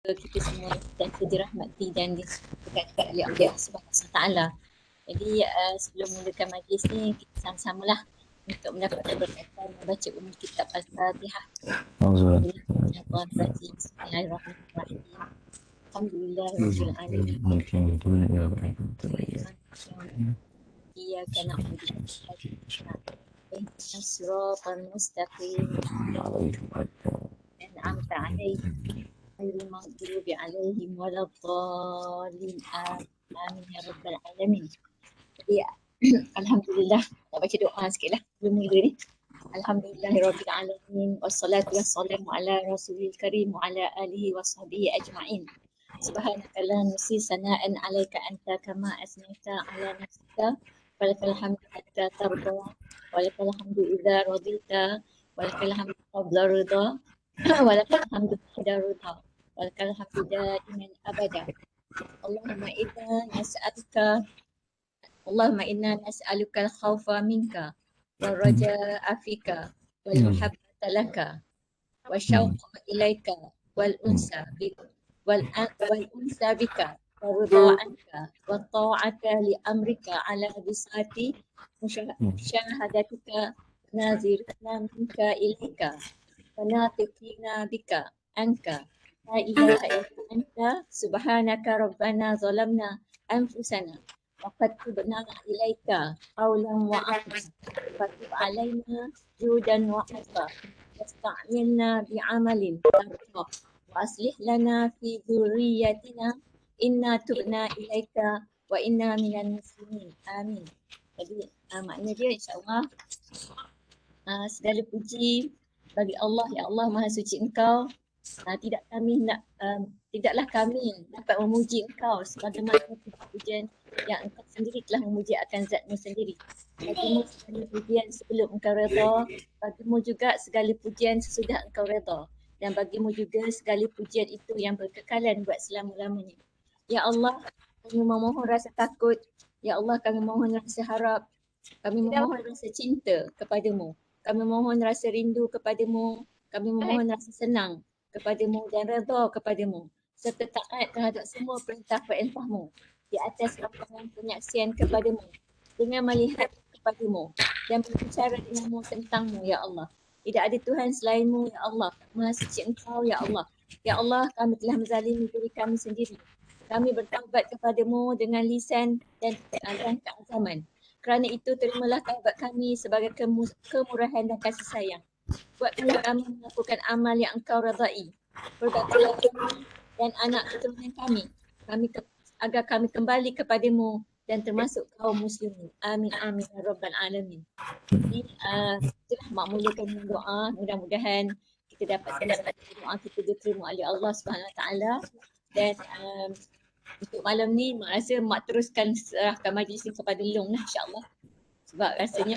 kita semua dan dirahmati dan diberkati oleh Allah Subhanahu Wa Taala. Jadi sebelum mulakan majlis ni kita sama-samalah untuk mendapat keberkatan membaca umum kitab Al-Fatihah. Bismillahirrahmanirrahim. Bismillahirrahmanirrahim. Alhamdulillahirabbil alamin. Iyyaka na'budu wa iyyaka nasta'in. Ihdinas siratal mustaqim. An'amta 'alaihim ghairil maghdubi 'alaihim waladdallin. Amin ya rabbal alamin. Jadi alhamdulillah, nak baca doa sikitlah sebelum mula ni. Alhamdulillahirabbil alamin wassalatu wassalamu ala rasulil karim wa ala alihi washabihi ajma'in. Subhanaka la nusi sana'an 'alaika anta kama asnaita 'ala nafsika walakal hamdu hatta tarda walakal hamdu idza radita walakal hamdu qabla ridha walakal hamdu ba'da ridha walakal hamdu daiman abada. Allahumma inna nas'aluka Allahumma inna nas'aluka al-khawfa minka wal raja'a fika wal muhabbata laka wa syauqa ilaika wal unsa bika wal unsa bika wa ridha anka wa ta'ata li amrika ala bisati musyahadatika nazirina minka ilaika wa natiqina bika anka la ilaha illa anta subhanaka rabbana zalamna anfusana وقد تبنا إليك قولا وعملا فتب علينا جودا وعطا واستعملنا بعمل ترضى وأصلح لنا في ذريتنا إنا تبنا إليك وإنا من المسلمين آمين. Jadi makna dia insyaAllah segala puji bagi Allah. Ya Allah Maha Suci Engkau. Tidaklah kami dapat memuji Engkau sebagaimana pujian yang Engkau sendiri telah memuji akan Zat-Mu sendiri. Bagimu segala pujian sebelum Engkau redha, bagimu juga segala pujian sesudah Engkau redha, dan bagimu juga segala pujian itu yang berkekalan buat selama-lamanya. Ya Allah, kami memohon rasa takut. Ya Allah, kami mohon rasa harap. Kami memohon rasa cinta kepadamu. Kami mohon rasa rindu kepadamu. Kami memohon rasa senang kepadamu dan redha kepadamu serta taat terhadap semua perintah-perintahmu di atas lapangan penyaksian kepadamu dengan melihat kepadamu dan berbicara denganmu tentangmu ya Allah. Tidak ada Tuhan selainmu ya Allah. Maha suci Engkau ya Allah. Ya Allah, kami telah menzalimi diri kami sendiri. Kami bertaubat kepadamu dengan lisan dan keazaman. Kerana itu terimalah taubat kami sebagai kemurahan dan kasih sayang. Buatlah kami melakukan amal yang Engkau redai. Berkatilah kami dan anak keturunan kami agar kami kembali kepadamu dan termasuk kaum muslimin. Amin amin ya rabbal alamin. Jadi itulah makmulakan dengan doa. Mudah-mudahan kita dapat doa kita diterima oleh Allah Subhanahu Wa Taala. Dan untuk malam ni mak rasa mak teruskan serahkan majlis ni kepada Long lah insya-Allah. Sebab rasanya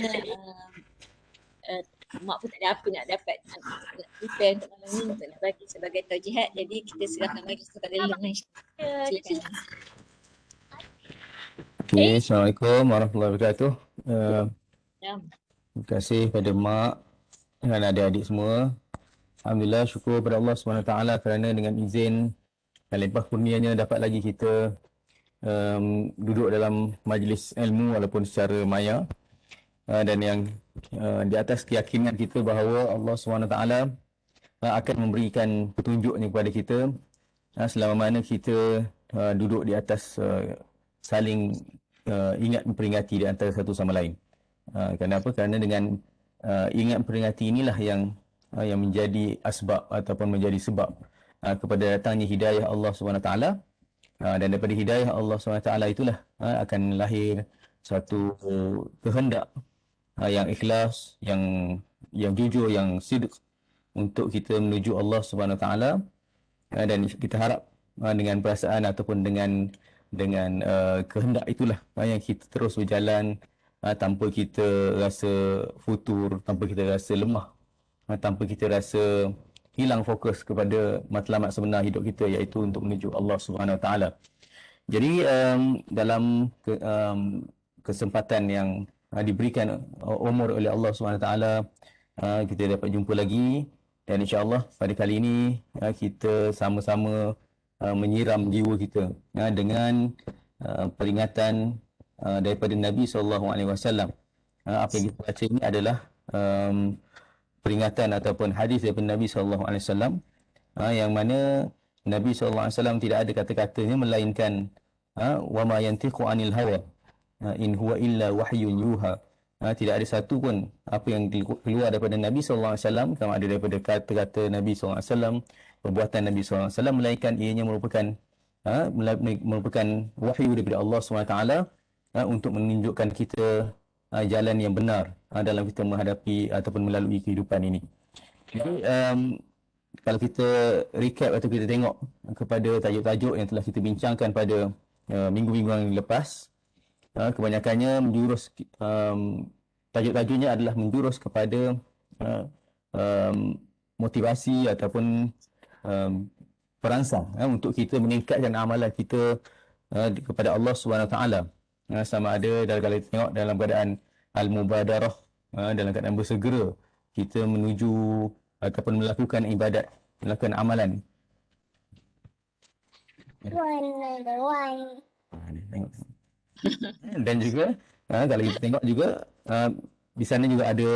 mak pun tak ada apa nak dapat prepare untuk malam ni untuk nak bagi sebagai taujihat. Jadi kita serahkan majlis kepada Long lah insya-Allah. Silakan. Okay, Assalamualaikum warahmatullahi wabarakatuh. Ya. Terima kasih kepada mak dan adik-adik semua. Alhamdulillah, syukur kepada Allah SWT kerana dengan izin dan limpah kurnianya dapat lagi kita duduk dalam majlis ilmu walaupun secara maya. Dan yang di atas keyakinan kita bahawa Allah SWT akan memberikan petunjuknya kepada kita selama mana kita duduk di atas saling ingat memperingati di antara satu sama lain. Kenapa? Kerana dengan ingat memperingati inilah yang menjadi asbab ataupun menjadi sebab kepada datangnya hidayah Allah SWT. Dan daripada hidayah Allah SWT itulah akan lahir satu kehendak yang ikhlas, yang jujur, yang sidq untuk kita menuju Allah Subhanahu Wa Taala. Dan kita harap dengan perasaan ataupun dengan kehendak itulah yang kita terus berjalan tanpa kita rasa futur, tanpa kita rasa lemah, tanpa kita rasa hilang fokus kepada matlamat sebenar hidup kita, iaitu untuk menuju Allah Subhanahu Wa Taala. Jadi dalam kesempatan yang diberikan umur oleh Allah SWT, kita dapat jumpa lagi dan insya-Allah pada kali ini kita sama-sama menyiram jiwa kita dengan peringatan daripada Nabi SAW. Apa yang kita baca ini adalah peringatan ataupun hadis daripada Nabi SAW, yang mana Nabi SAW tidak ada kata-katanya melainkan wa ma yantiqu anil hawa in huwa illa wahyun yuha. Tidak ada satu pun apa yang keluar daripada Nabi SAW, sama ada daripada kata-kata Nabi SAW, perbuatan Nabi SAW, melainkan ianya merupakan wahyu daripada Allah SWT untuk menunjukkan kita jalan yang benar dalam kita menghadapi ataupun melalui kehidupan ini. Jadi kalau kita recap atau kita tengok kepada tajuk-tajuk yang telah kita bincangkan pada minggu-minggu yang lepas, kebanyakannya menjurus, tajuk-tajuknya adalah menjurus kepada motivasi ataupun perangsang untuk kita meningkatkan amalan kita kepada Allah SWT. Sama ada kalau kita tengok dalam keadaan al-mubadarah, dalam keadaan bersegera kita menuju ataupun melakukan ibadat, melakukan amalan. Dan juga kalau kita tengok juga di sana juga ada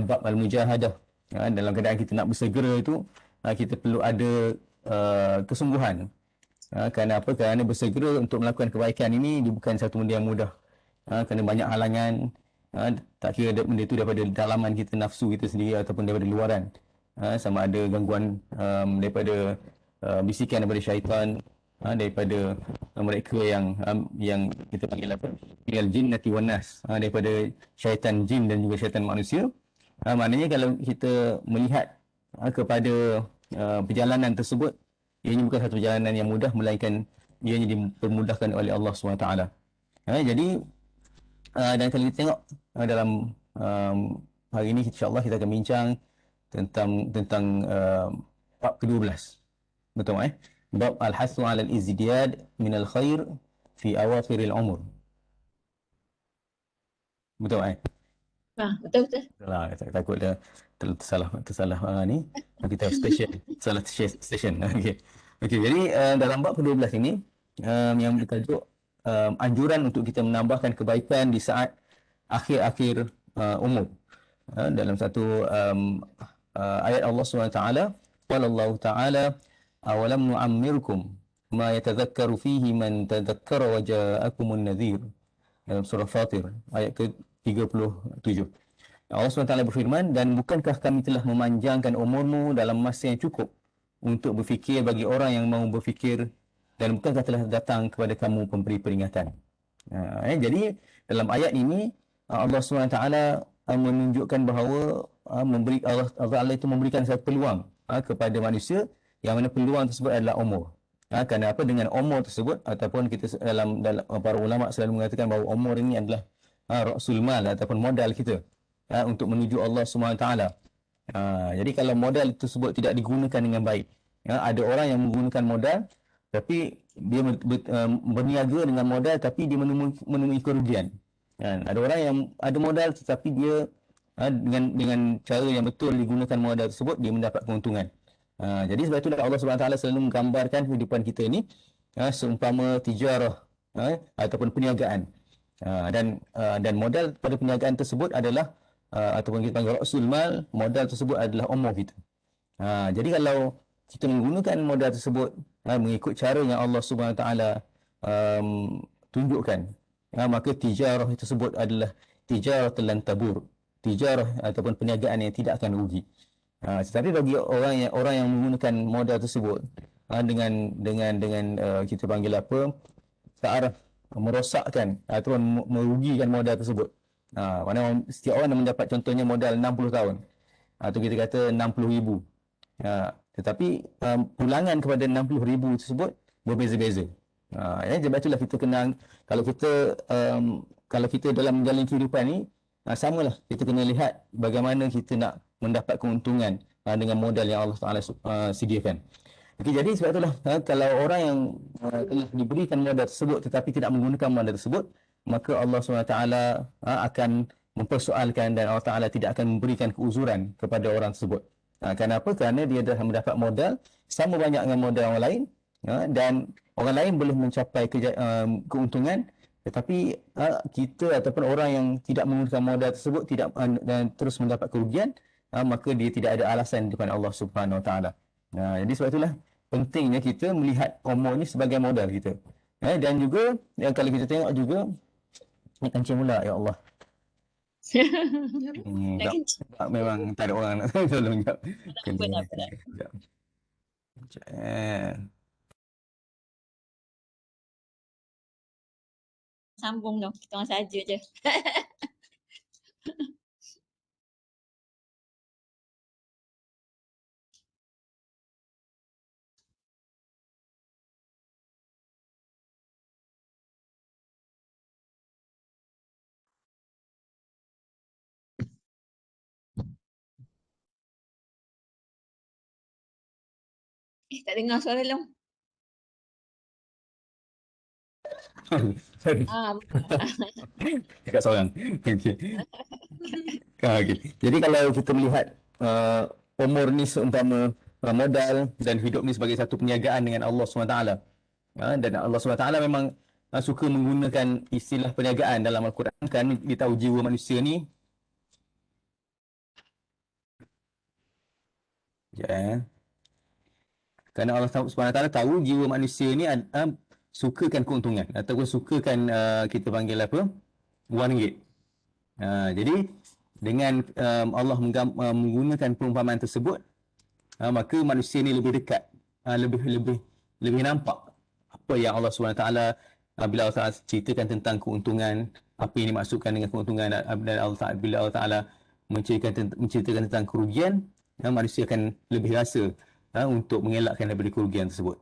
bab al-mujahadah. Dalam keadaan kita nak bersegera itu, kita perlu ada kesungguhan. Kerana apa? Kerana bersegera untuk melakukan kebaikan ini bukan satu benda yang mudah. Kerana banyak halangan, tak kira benda itu daripada dalaman kita, nafsu kita sendiri ataupun daripada luaran. Sama ada gangguan daripada bisikan daripada syaitan, daripada mereka yang kita panggil apa? Minal jinnati wan nas, daripada syaitan jin dan juga syaitan manusia. Maknanya kalau kita melihat kepada perjalanan tersebut, ianya bukan satu perjalanan yang mudah, melainkan ianya dipermudahkan oleh Allah SWT. Jadi dan kalau kita tengok dalam hari ini, insya-Allah kita akan bincang tentang bab ke-12. Betul bab al-hasu 'ala al-izdiyad min al-khair fi awakhir al-umur. Betul Betul. Lah, takut dah tersalah ni. Kita salah station. Okey, jadi dalam bab ke-12 ini yang bertajuk anjuran untuk kita menambahkan kebaikan di saat akhir-akhir umur. Dalam satu ayat Allah SWT, qala Allah Ta'ala awalam nu'ammirkum ma yatadhakkaru fihi man tadhakkara wa ja'akumun nadhir. Dalam surah Fatir ayat ke-37. Allah SWT berfirman, dan bukankah kami telah memanjangkan umurmu dalam masa yang cukup untuk berfikir bagi orang yang mahu berfikir, dan bukankah telah datang kepada kamu pemberi peringatan. Jadi dalam ayat ini Allah SWT menunjukkan bahawa Allah itu memberikan satu peluang kepada manusia, yang mana peluang tersebut adalah umur. Kerana apa? Dengan umur tersebut, ataupun kita dalam para ulama selalu mengatakan bahawa umur ini adalah ra'sul mal ataupun modal kita untuk menuju Allah SWT. Jadi kalau modal tersebut tidak digunakan dengan baik, ada orang yang menggunakan modal tapi dia berniaga dengan modal tapi dia menemui kerugian. Ada orang yang ada modal tetapi dia dengan cara yang betul digunakan modal tersebut, dia mendapat keuntungan. Jadi sebab itulah Allah SWT selalu menggambarkan kehidupan kita ini seumpama tijarah ataupun perniagaan. Dan modal pada perniagaan tersebut adalah ataupun kita panggil ra'sul mal, modal tersebut adalah umur kita. Jadi kalau kita menggunakan modal tersebut mengikut cara yang Allah SWT tunjukkan, maka tijarah tersebut adalah tijarah lan tabur, tijarah ataupun perniagaan yang tidak akan rugi. Tetapi bagi orang yang menggunakan modal tersebut dengan kita panggil apa, searah merosakkan ataupun merugikan modal tersebut. Mana setiap orang yang mendapat contohnya modal 60 tahun atau kita kata 60,000. Tetapi pulangan kepada 60,000 tersebut berbeza-beza. Sebab itulah kita kena, kalau kita dalam menjalani kehidupan ni, samalah kita kena lihat bagaimana kita nak mendapat keuntungan dengan modal yang Allah Taala sediakan. Okay, jadi sebab itulah kalau orang yang telah diberikan modal tersebut tetapi tidak menggunakan modal tersebut, maka Allah SWT akan mempersoalkan dan Allah Taala tidak akan memberikan keuzuran kepada orang tersebut. Kenapa? Kerana dia dah mendapat modal sama banyak dengan modal orang lain, dan orang lain boleh mencapai keuntungan, tetapi kita ataupun orang yang tidak menggunakan modal tersebut tidak dan terus mendapat kerugian, maka dia tidak ada alasan di depan Allah Subhanahu Wa Taala. Jadi sebab itulah pentingnya kita melihat umur ni sebagai modal kita. Dan juga kalau kita tengok juga ni kancing pula, ya Allah. Nak Jap, kencing. memang tak ada orang nak tolong jap. Apa nak apa. Jap. Jap. Sambung tu. Kita orang saja je. Tak dengar suara Long. Sorry. Dekat seorang. Okey. Okay. Jadi kalau kita melihat umur ni seumpama modal dan hidup ni sebagai satu perniagaan dengan Allah SWT. Dan Allah SWT memang suka menggunakan istilah perniagaan dalam Al-Quran. Kan kita tahu jiwa manusia ni. Ya. Kerana Allah SWT tahu jiwa manusia ni sukakan keuntungan ataupun sukakan kita panggil apa? Wang ringgit. Jadi dengan Allah menggunakan perumpamaan tersebut, maka manusia ni lebih dekat, lebih nampak apa yang Allah SWT bila Allah Taala ceritakan tentang keuntungan, apa yang dimaksudkan dengan keuntungan, dan bila Allah Taala menceritakan tentang kerugian, manusia akan lebih rasa untuk mengelakkan daripada kerugian tersebut.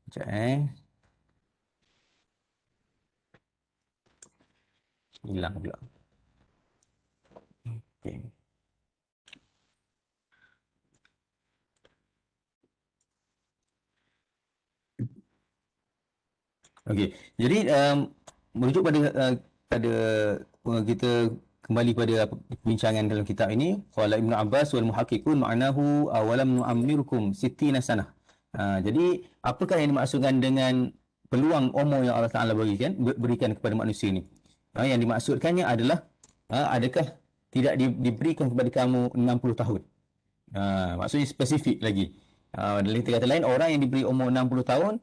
Sekejap hilang pula. Okay. Okey. Jadi merujuk pada kita kembali pada perbincangan dalam kitab ini, qala Ibnu Abbas wal muhaqqiqun ma'nahu awalam nu'ammirkum 60 sanah. Jadi apakah yang dimaksudkan dengan peluang umur yang Allah Taala berikan kepada manusia ini? Yang dimaksudkannya adalah adakah tidak diberikan kepada kamu 60 tahun? Maksudnya spesifik lagi. Dalam kata lain, orang yang diberi umur 60 tahun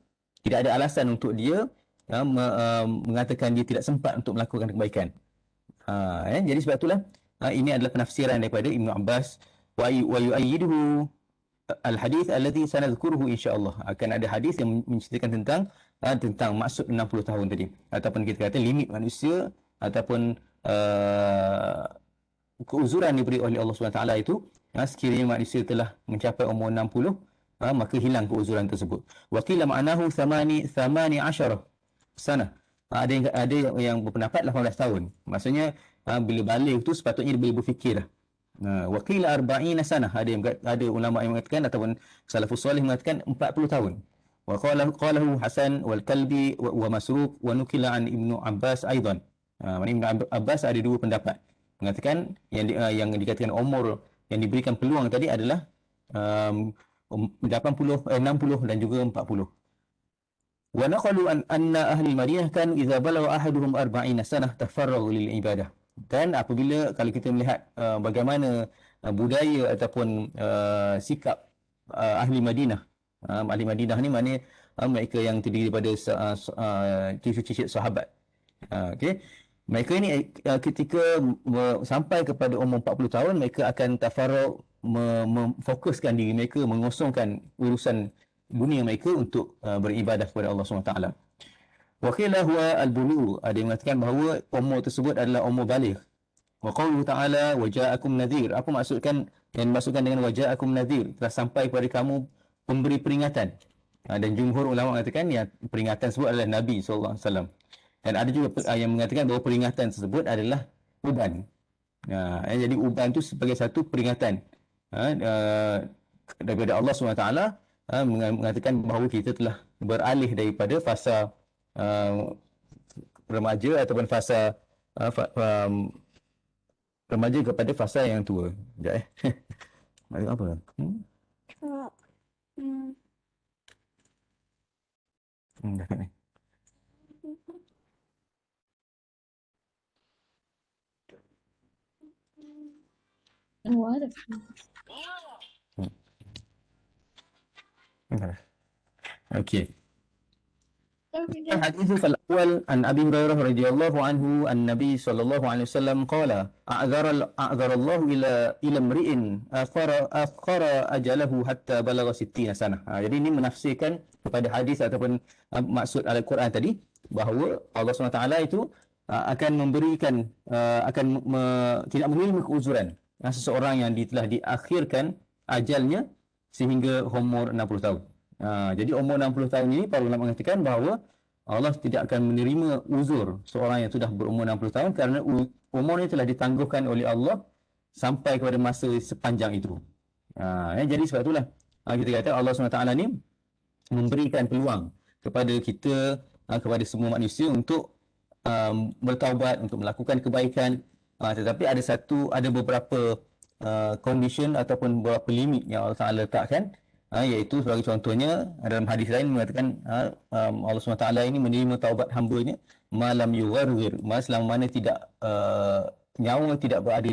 tidak ada alasan untuk dia mengatakan dia tidak sempat untuk melakukan kebaikan. Jadi sebab itulah ini adalah penafsiran daripada Ibnu Abbas wa yu'ayyiduhu al-hadith alladhi sanadhkuruhu insya-Allah. Akan ada hadis yang menceritakan tentang maksud 60 tahun tadi, ataupun kita kata limit manusia ataupun keuzuran diberi oleh Allah SWT itu, sekiranya manusia telah mencapai umur 60, maka hilang keuzuran tersebut. Wa qila ma'nahu 18 sana. Ada yang berpendapat 18 tahun. Maksudnya bila balik tu sepatutnya dia boleh berfikir dah. Wa qila 40 sana. Ada ulama yang mengatakan ataupun salafus soleh mengatakan 40 tahun. Wa qalahu Hasan wal Kalbi wa Masruq wa nukila an Ibnu Abbas aidan. Ibnu Abbas ada dua pendapat. Mengatakan yang dikatakan umur yang diberikan peluang tadi adalah 60 dan juga 40. Wa naqalu anna ahli Madinah kan idza balagha ahaduhum 40 sanah tafarraghu lil ibadah. Dan apabila kalau kita melihat bagaimana budaya ataupun sikap ahli Madinah. Ahli Madinah ni maknanya mereka yang terdiri daripada cucu-cucu sahabat. Okey. Mereka ini ketika sampai kepada umur 40 tahun, mereka akan tafarrug, memfokuskan diri mereka, mengosongkan urusan dunia mereka untuk beribadah kepada Allah SWT. Wa qila huwa al-bulugh. Ada yang mengatakan bahawa umur tersebut adalah umur baligh. Wa qawluhu ta'ala wa ja'akum nadhir. Apa maksudkan yang dimaksudkan dengan wa ja'akum nadhir? Telah sampai kepada kamu pemberi peringatan. Dan jumhur ulama mengatakan ya, peringatan tersebut adalah Nabi SAW. Dan ada juga yang mengatakan bahawa peringatan tersebut adalah uban. Jadi uban itu sebagai satu peringatan daripada Allah SWT, mengatakan bahawa kita telah beralih daripada fasa remaja ataupun fasa remaja kepada fasa yang tua. Sekejap Apa? Dah ni. Oh, ada. Dah. Okey. Tapi dia الحديث الأول عن أبي هريرة رضي الله عنه النبي صلى الله عليه وسلم قال أعذر الله إلى امرئ أخر أجله حتى بلغ 60 سنة. Jadi ini menafsirkan kepada hadis ataupun maksud Al-Quran tadi bahawa Allah SWT itu akan memberikan tidak menerima keuzuran seseorang yang telah diakhirkan ajalnya sehingga umur 60 tahun. Jadi umur 60 tahun ini para ulama mengatakan bahawa Allah tidak akan menerima uzur seorang yang sudah berumur 60 tahun kerana umur ini telah ditangguhkan oleh Allah sampai kepada masa sepanjang itu. Jadi sebab itulah kita kata Allah SWT ni memberikan peluang kepada kita, kepada semua manusia untuk bertaubat, untuk melakukan kebaikan, tetapi ada beberapa condition ataupun beberapa limit yang Allah Taala letakkan, iaitu sebagai contohnya dalam hadis lain mengatakan Allah SWT ini menerima taubat hamba-Nya malam yugharghir, selama mana tidak nyawa tidak berada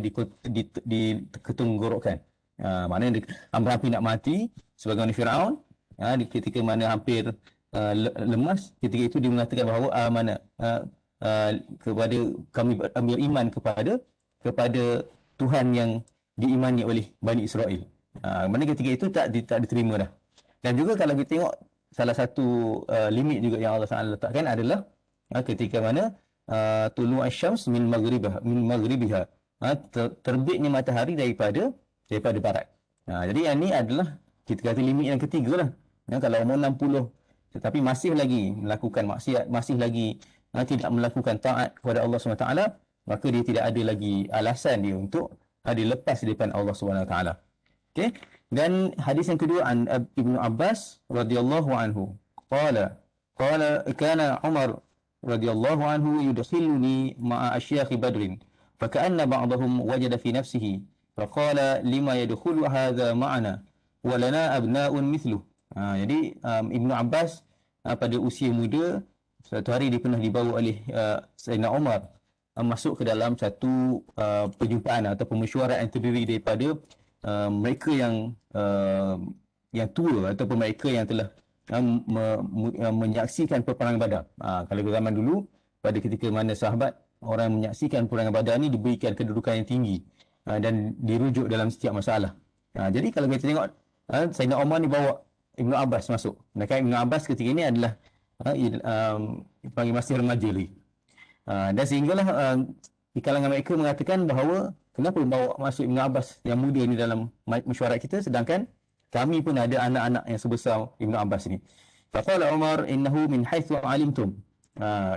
di ketenggorokan. Maknanya hampir nak mati sebagaimana Firaun, ketika mana hampir lemas, ketika itu dia mengatakan bahawa kepada kami beriman kepada Tuhan yang diimani oleh Bani Israel. Mana ketika itu tak diterima dah. Dan juga kalau kita tengok salah satu limit juga yang Allah Taala letakkan adalah ketika mana tulu asy-syams min maghribiha, terbitnya matahari daripada barat. Jadi yang ni adalah kita kata limit yang ketiga lah. Kalau umur 60 tetapi masih lagi melakukan maksiat, masih lagi tidak melakukan taat kepada Allah SWT, maka dia tidak ada lagi alasan dia untuk dilepas di depan Allah SWT. Okay. Dan hadis yang kedua an Ibnu Abbas radhiyallahu anhu qala kana Umar radhiyallahu anhu yudkhiluni ma'a asyakh Badr faka'anna ba'dahum wajada fi nafsihi faqala lima yadkhulu hadha ma'ana wa lana abna'un mithluh. Jadi Ibnu Abbas pada usia muda suatu hari dia pernah dibawa oleh Sayyidina Umar masuk ke dalam satu perjumpaan atau mesyuarat yang terdiri daripada mereka yang tua ataupun mereka yang telah menyaksikan peperangan Badar. Kalau zaman dulu pada ketika mana sahabat orang yang menyaksikan peperangan Badar ni diberikan kedudukan yang tinggi dan dirujuk dalam setiap masalah. Jadi kalau kita tengok Sayyidina Umar ni bawa Ibnu Abbas masuk. Ibnu Abbas ketika ini adalah panggil masih remaja lagi. Dan sehinggalah di kalangan mereka mengatakan bahawa kenapa bawa masuk Ibnu Abbas yang muda ni dalam mesyuarat kita sedangkan kami pun ada anak-anak yang sebesar Ibnu Abbas ni. Faqala Umar innahu min haitsu alimtum.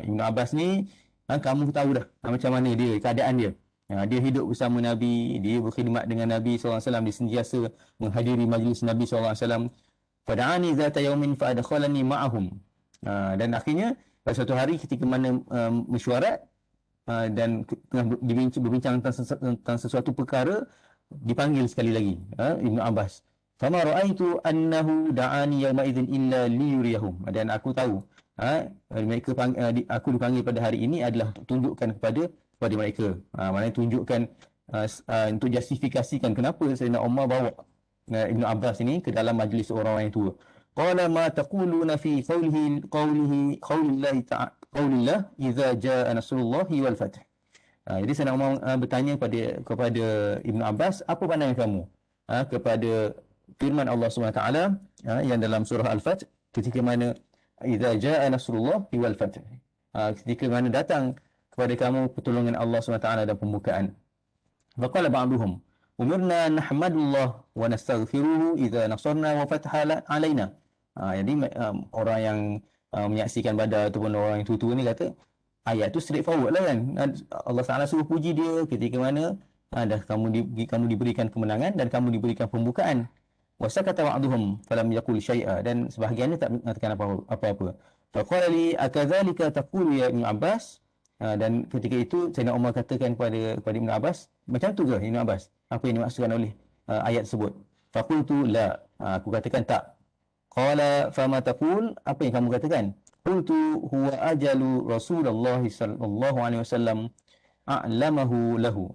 Ibnu Abbas ni kamu tahu dah macam mana dia, keadaan dia. Dia hidup bersama Nabi, dia berkhidmat dengan Nabi SAW, dia sentiasa menghadiri majlis Nabi SAW. Fada'ani zata yaumin fa'adkhalani ma'ahum. Dan akhirnya pada suatu hari ketika mana mesyuarat dan tengah berbincang tentang sesuatu perkara, dipanggil sekali lagi Ibnu Abbas. Fama ra'aitu annahu da'ani yawma idzin illa liyuriyahum. Dan aku tahu mereka aku dipanggil pada hari ini adalah untuk tunjukkan kepada mereka. Maknanya tunjukkan untuk justifikasikan kenapa Sayyidina Umar bawa Ibnu Abbas ini ke dalam majlis orang yang tua. Qala ma taquluna fi qaulillah idza jaa nasrullahi wal fath. Jadi Sayyidina Umar bertanya kepada Ibnu Abbas, apa pandangan kamu kepada firman Allah SWT yang dalam surah Al-Fath ketika mana idza jaa nasrullahi wal fath. Ketika mana datang kepada kamu pertolongan Allah SWT dan pembukaan. Faqala ba'duhum umirna nahmadullah wa nastaghfiruhu idza nasarna wa fataha alaina. Jadi orang yang menyaksikan Badar ataupun orang yang tua-tua ni kata ayat tu straightforward lah kan. Allah Taala suruh puji dia ketika mana dah kamu diberikan kemenangan dan kamu diberikan pembukaan. Wa sakata ba'duhum falam yaqul syai'a, dan sebahagiannya tak mengatakan apa-apa. Faqala li akadzalika taqulu ya Ibnu Abbas. Dan ketika itu Sayyidina Umar katakan kepada Ibnu Abbas, macam tu ke Ibnu Abbas apa yang dimaksudkan oleh ayat tersebut? Faqultu la. Aku katakan tak. Qala fama taqul, apa yang kamu katakan? qultu huwa ajalu Rasulullah sallallahu alaihi wasallam a'lamahu lahu.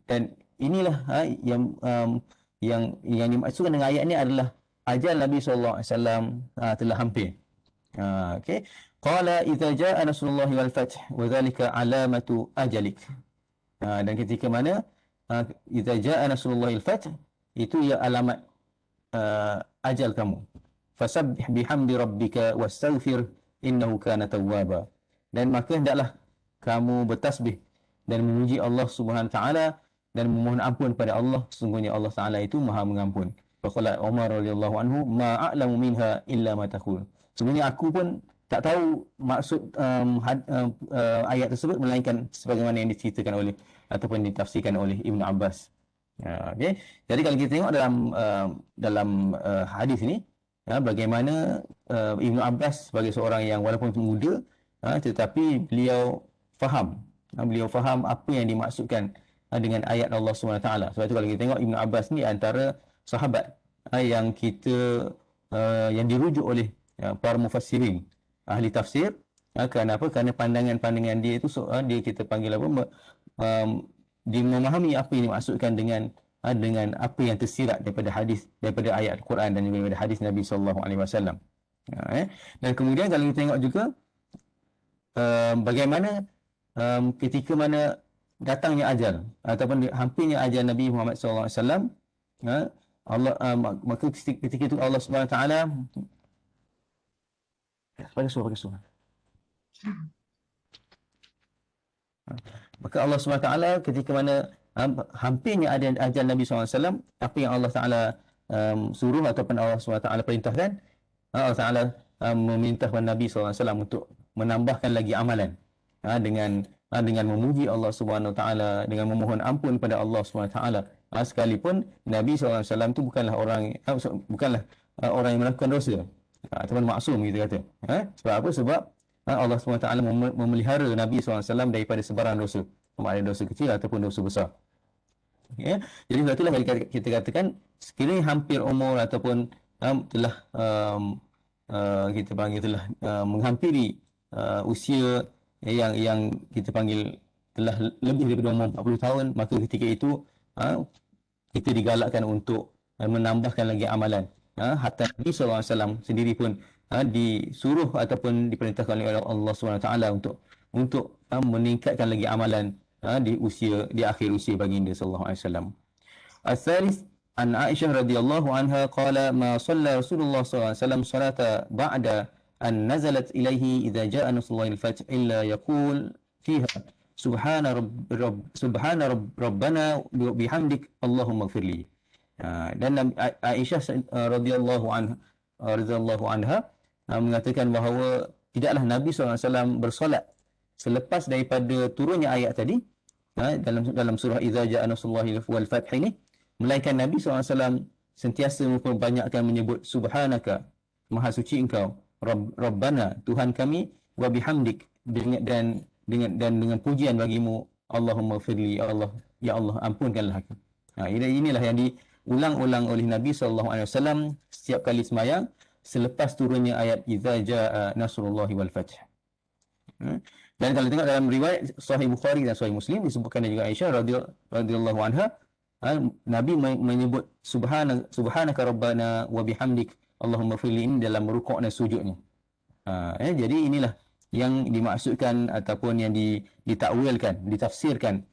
Dan inilah yang dimaksudkan dengan ayat ini adalah ajal Nabi sallallahu alaihi wasallam telah hampir. Okey. Qala idza jaa nasrullahi wal fath wa dhalika alamatu ajalik. Dan ketika mana idza jaa nasrullahi wal fath, itu ya alamat ajal kamu. Fasabbih bihamdi rabbika wastaghfir innahu kana tawwaba. Dan maka hendaklah kamu bertasbih dan memuji Allah Subhanahu wa taala dan memohon ampun pada Allah, sesungguhnya Allah Taala itu Maha mengampun. Faqala Umar radhiyallahu anhu, ma a'lamu minha illa ma taqul. Sebenarnya aku pun tak tahu maksud ayat tersebut melainkan sebagaimana yang diceritakan oleh ataupun ditafsirkan oleh Ibnu Abbas. Okey. Jadi kalau kita tengok dalam hadis ini, bagaimana Ibnu Abbas sebagai seorang yang walaupun muda, tetapi beliau faham apa yang dimaksudkan dengan ayat Allah Subhanahu taala. Sebab itu kalau kita tengok Ibnu Abbas ni antara sahabat yang yang dirujuk oleh para mufassirin, ahli tafsir. Kenapa? Kerana pandangan-pandangan dia itu dia kita panggil apa, dia memahami apa yang dimaksudkan dengan apa yang tersirat daripada hadis, daripada ayat Al-Quran dan juga daripada hadis Nabi sallallahu alaihi wasallam. Dan kemudian kalau kita tengok juga bagaimana ketika mana datangnya ajal ataupun hampirnya ajal Nabi Muhammad sallallahu alaihi wasallam, Allah maka ketika itu Allah Subhanahu wa taala pakai surah. Maka Allah Subhanahu wa taala ketika mana hampirnya ajal Nabi SAW, apa yang Allah Ta'ala suruh ataupun Allah SWT perintahkan, Allah Ta'ala meminta kepada Nabi SAW untuk menambahkan lagi amalan dengan memuji Allah SWT, dengan memohon ampun pada Allah SWT. Sekalipun Nabi SAW itu bukanlah orang yang melakukan dosa ataupun maksum, kita kata. Sebab apa? Sebab Allah SWT memelihara Nabi SAW daripada sebarang dosa, sama ada dosa kecil ataupun dosa besar. Jadi sebab itulah kita katakan sekiranya hampir umur ataupun telah kita panggil telah menghampiri usia yang kita panggil telah lebih daripada umur 40 tahun, maka ketika itu kita digalakkan untuk menambahkan lagi amalan. Hatta Nabi SAW sendiri pun disuruh ataupun diperintahkan oleh Allah SWT untuk meningkatkan lagi amalan di akhir usia baginda sallallahu alaihi wasallam. Al-thalith an Aisyah radhiyallahu anha qala ma shalla Rasulullah sallallahu alaihi wasallam salata ba'da an nazalat ilaihi idza jaa nasrullahi al-fath illa yaqul fiha subhana rabbana bihamdik Allahumma ighfirli. Dan Aisyah radhiyallahu anha mengatakan bahawa tidaklah Nabi sallallahu alaihi wasallam bersolat selepas daripada turunnya ayat tadi dalam surah Idza Jaa Nasrullahi wal Fath ini, melainkan Nabi SAW sentiasa memperbanyakkan menyebut subhanaka, maha suci engkau, Rabbana, Tuhan kami, wa bihamdik, dan dengan pujian bagimu, Allahumma firli, ya Allah ampunkanlah aku. Inilah yang diulang-ulang oleh Nabi SAW setiap kali sembahyang selepas turunnya ayat Idza Jaa Nasrullahi wal Fath. Dan kalau tengok dalam riwayat Sahih Bukhari dan Sahih Muslim disebutkan juga Aisyah radhiyallahu anha, Nabi menyebut subhanaka rabbana wa bihamdik Allahumma firli ini dalam rukuk dan sujudnya. Jadi inilah yang dimaksudkan ataupun yang ditakwilkan, ditafsirkan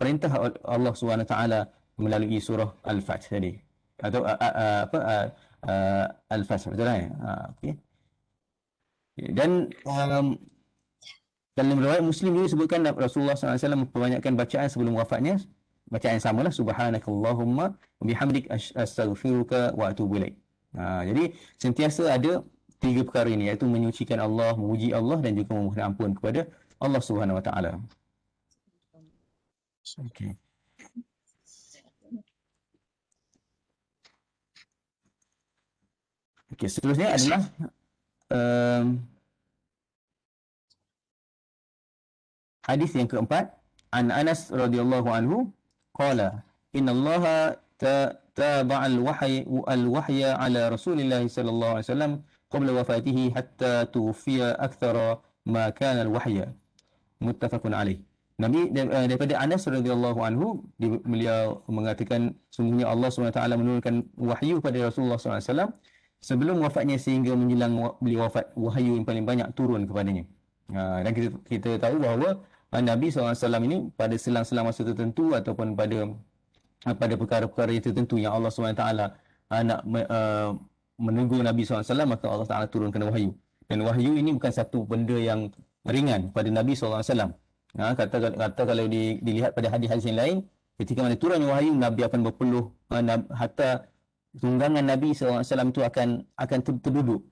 perintah Allah SWT melalui surah Al-Fath tadi, atau Al-Fath, betul kan? Okey. Dan dalam riwayat Muslim juga disebutkan Rasulullah SAW memperbanyakkan bacaan sebelum wafatnya, bacaan yang samalah, subhanakallahumma bihamdik astaghfiruka wa atubu ilaik. Jadi sentiasa ada tiga perkara ini, iaitu menyucikan Allah, memuji Allah dan juga memohon ampun kepada Allah Subhanahu wa taala. Okey. Okey, seterusnya adalah hadis yang keempat, an Anas radhiyallahu anhu qala innallaha taba'a al-wahya ala Rasulillah sallallahu alaihi wasallam qabla wafatihi hatta tuwfiya akthara ma kana al-wahya. Muttafaqun alaih. Daripada Anas radhiyallahu anhu, beliau mengatakan sungguhnya Allah SWT menurunkan wahyu pada Rasulullah SAW sebelum wafatnya sehingga menjelang beliau wafat, wahyu yang paling banyak turun kepadanya. Dan kita tahu bahawa Nabi SAW ini pada selang-selang masa tertentu ataupun pada perkara-perkara yang tertentu yang Allah SWT nak menegur Nabi SAW, maka Allah Ta'ala turunkan wahyu. Dan wahyu ini bukan satu benda yang ringan pada Nabi SAW. Kata kalau dilihat pada hadis-hadis yang lain, ketika mana turunnya wahyu, Nabi akan berpeluh, hatta tunggangan Nabi SAW itu akan terduduk.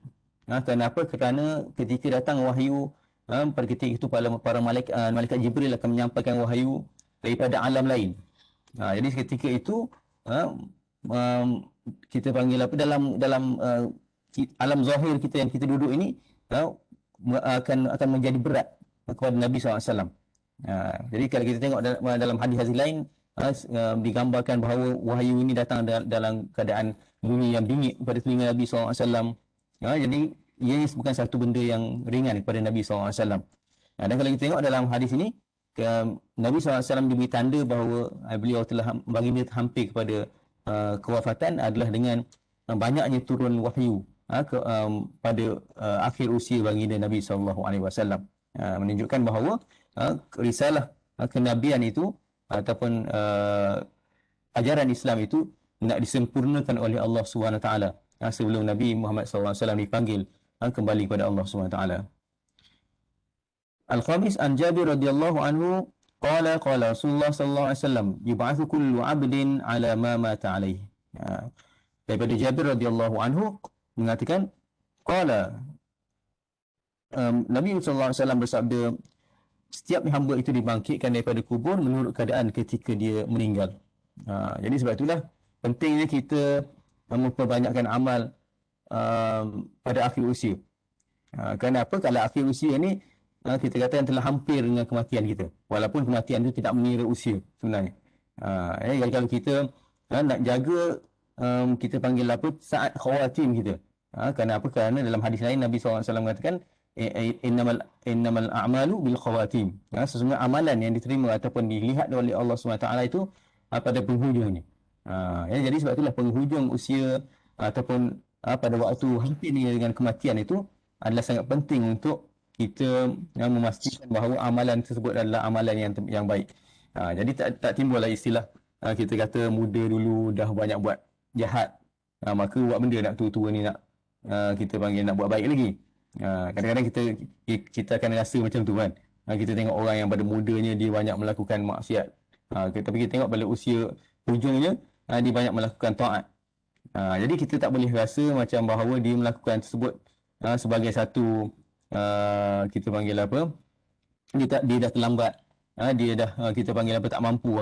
Kenapa? Kerana ketika datang wahyu, pada ketika itu para malaikat Jibril akan menyampaikan wahyu daripada alam lain. Jadi ketika itu kita panggil apa, dalam alam zahir kita yang kita duduk ini akan menjadi berat kepada Nabi SAW. Jadi kalau kita tengok dalam hadis-hadis lain, digambarkan bahawa wahyu ini datang dalam keadaan bunyi yang bingit pada telinga Nabi SAW. Jadi ia bukan satu benda yang ringan kepada Nabi SAW. Dan kalau kita tengok dalam hadis ini, Nabi SAW diberi tanda bahawa beliau telah baginda hampir kepada kewafatan adalah dengan banyaknya turun wahyu pada akhir usia baginda Nabi SAW. Menunjukkan bahawa risalah kenabian itu ataupun ajaran Islam itu nak disempurnakan oleh Allah SWT sebelum Nabi Muhammad SAW dipanggil kembali kepada Allah SWT. Al-Khamis an Jabir radhiyallahu anhu qala Rasulullah sallallahu alaihi wasallam yub'atsu kullu 'abdin 'ala ma mata 'alaihi. Daripada Jabir radhiyallahu anhu mengatakan qala Nabi sallallahu alaihi wasallam bersabda, setiap hamba itu dibangkitkan daripada kubur menurut keadaan ketika dia meninggal. Jadi sebab itulah pentingnya kita memperbanyakkan amal pada akhir usia. Kenapa? Kalau akhir usia ni kita katakan telah hampir dengan kematian kita, walaupun kematian itu tidak mengira usia sebenarnya. Kalau kita nak jaga, kita panggil apa, saat khawatim kita. Kenapa? Kerana dalam hadis lain Nabi SAW mengatakan innamal a'malu bil khawatim. Sesungguhnya amalan yang diterima ataupun dilihat oleh Allah SWT itu pada penghujungnya. Jadi sebab itulah penghujung usia ataupun pada waktu hampir dengan kematian itu adalah sangat penting untuk kita memastikan bahawa amalan tersebut adalah amalan yang baik. Jadi tak timbullah istilah kita kata muda dulu dah banyak buat jahat, maka buat benda nak tua-tua ni nak kita panggil nak buat baik lagi. Kadang-kadang kita akan rasa macam tu kan. Kita tengok orang yang pada mudanya dia banyak melakukan maksiat, tapi kita tengok pada usia hujungnya dia banyak melakukan taat. Jadi kita tak boleh rasa macam bahawa dia melakukan tersebut sebagai satu kita panggil apa, dia dah terlambat, dia dah kita panggil apa, tak mampu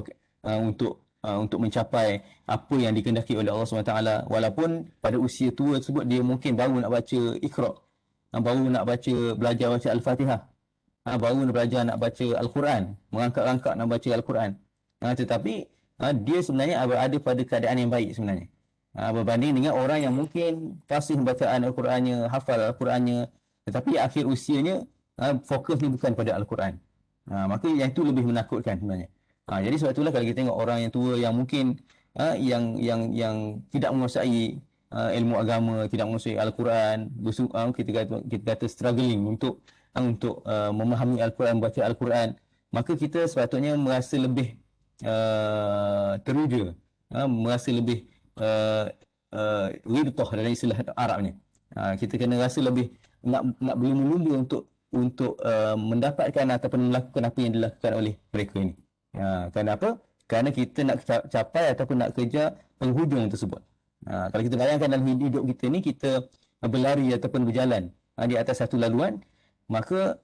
untuk mencapai apa yang dikehendaki oleh Allah SWT. Walaupun pada usia tua tersebut dia mungkin baru nak baca Iqra, baru nak belajar baca Al-Fatihah, baru nak belajar nak baca Al-Quran, merangkak-rangkak nak baca Al-Quran, tetapi dia sebenarnya ada pada keadaan yang baik sebenarnya, berbanding dengan orang yang mungkin fasih bacaan Al-Qurannya, hafal Al-Qurannya, tetapi akhir usianya fokusnya bukan pada Al-Quran. Maka yang itu lebih menakutkan sebenarnya. Jadi sebab itulah kalau kita tengok orang yang tua yang mungkin yang tidak menguasai ilmu agama, tidak menguasai Al-Quran, kita kata struggling untuk memahami Al-Quran, baca Al-Quran, maka kita sepatutnya merasa lebih teruja, merasa lebih ridhah dalam istilah Arabnya. Kita kena rasa lebih nak berlumba-lumba untuk mendapatkan ataupun melakukan apa yang dilakukan oleh mereka ini. Kenapa? Kerana kita nak capai ataupun nak kejar penghujung tersebut. Kalau kita bayangkan dalam hidup kita ni, kita berlari ataupun berjalan di atas satu laluan, maka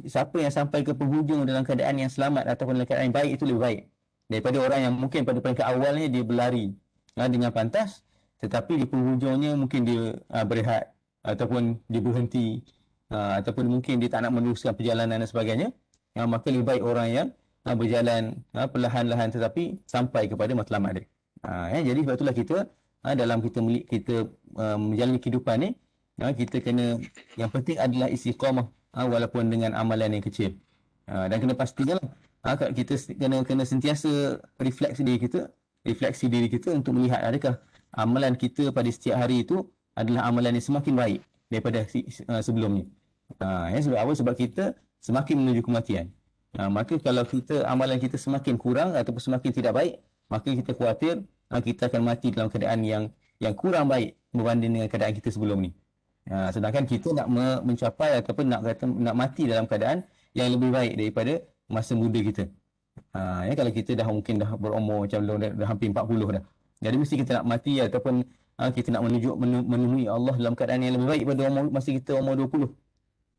siapa yang sampai ke penghujung dalam keadaan yang selamat ataupun dalam keadaan yang baik, itu lebih baik daripada orang yang mungkin pada peringkat awalnya dia berlari dengan pantas, tetapi di penghujungnya mungkin dia berehat ataupun dia berhenti, ataupun mungkin dia tak nak meneruskan perjalanan dan sebagainya. Maka lebih baik orang yang berjalan perlahan-lahan tetapi sampai kepada matlamat dia. Jadi sebab itulah kita dalam kita menjalani kehidupan ni, Kita kena, yang penting adalah istiqamah, walaupun dengan amalan yang kecil. Dan kena pastikan lah, kita kena sentiasa refleksi diri kita untuk melihat adakah amalan kita pada setiap hari itu adalah amalan yang semakin baik daripada sebelumnya. Sebab apa? Sebab kita semakin menuju kematian. Maka kalau amalan kita semakin kurang ataupun semakin tidak baik, maka kita khawatir kita akan mati dalam keadaan yang kurang baik berbanding dengan keadaan kita sebelum ni. Sedangkan kita nak mencapai ataupun nak mati dalam keadaan yang lebih baik daripada masa muda kita. Kalau kita mungkin dah berumur macam dah hampir 40 dah. Jadi mesti kita nak mati ataupun kita nak menemui Allah dalam keadaan yang lebih baik pada masa kita umur 20.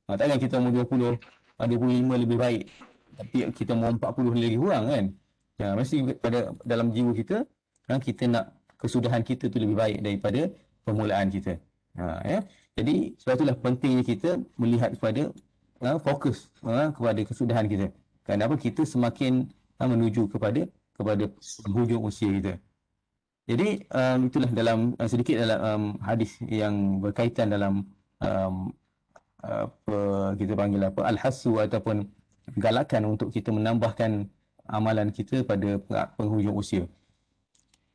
Takkan kita umur 20, 25 lebih baik, tapi kita umur 40 lagi kurang kan. Mesti dalam jiwa kita, kita nak kesudahan kita tu lebih baik daripada permulaan kita. Jadi sebab itulah pentingnya kita melihat kepada fokus kepada kesudahan kita. Kenapa kita semakin menuju kepada hujung usia kita. Jadi itulah dalam sedikit dalam hadis yang berkaitan dalam kita panggil al-hasu ataupun galakan untuk kita menambahkan amalan kita pada penghujung usia.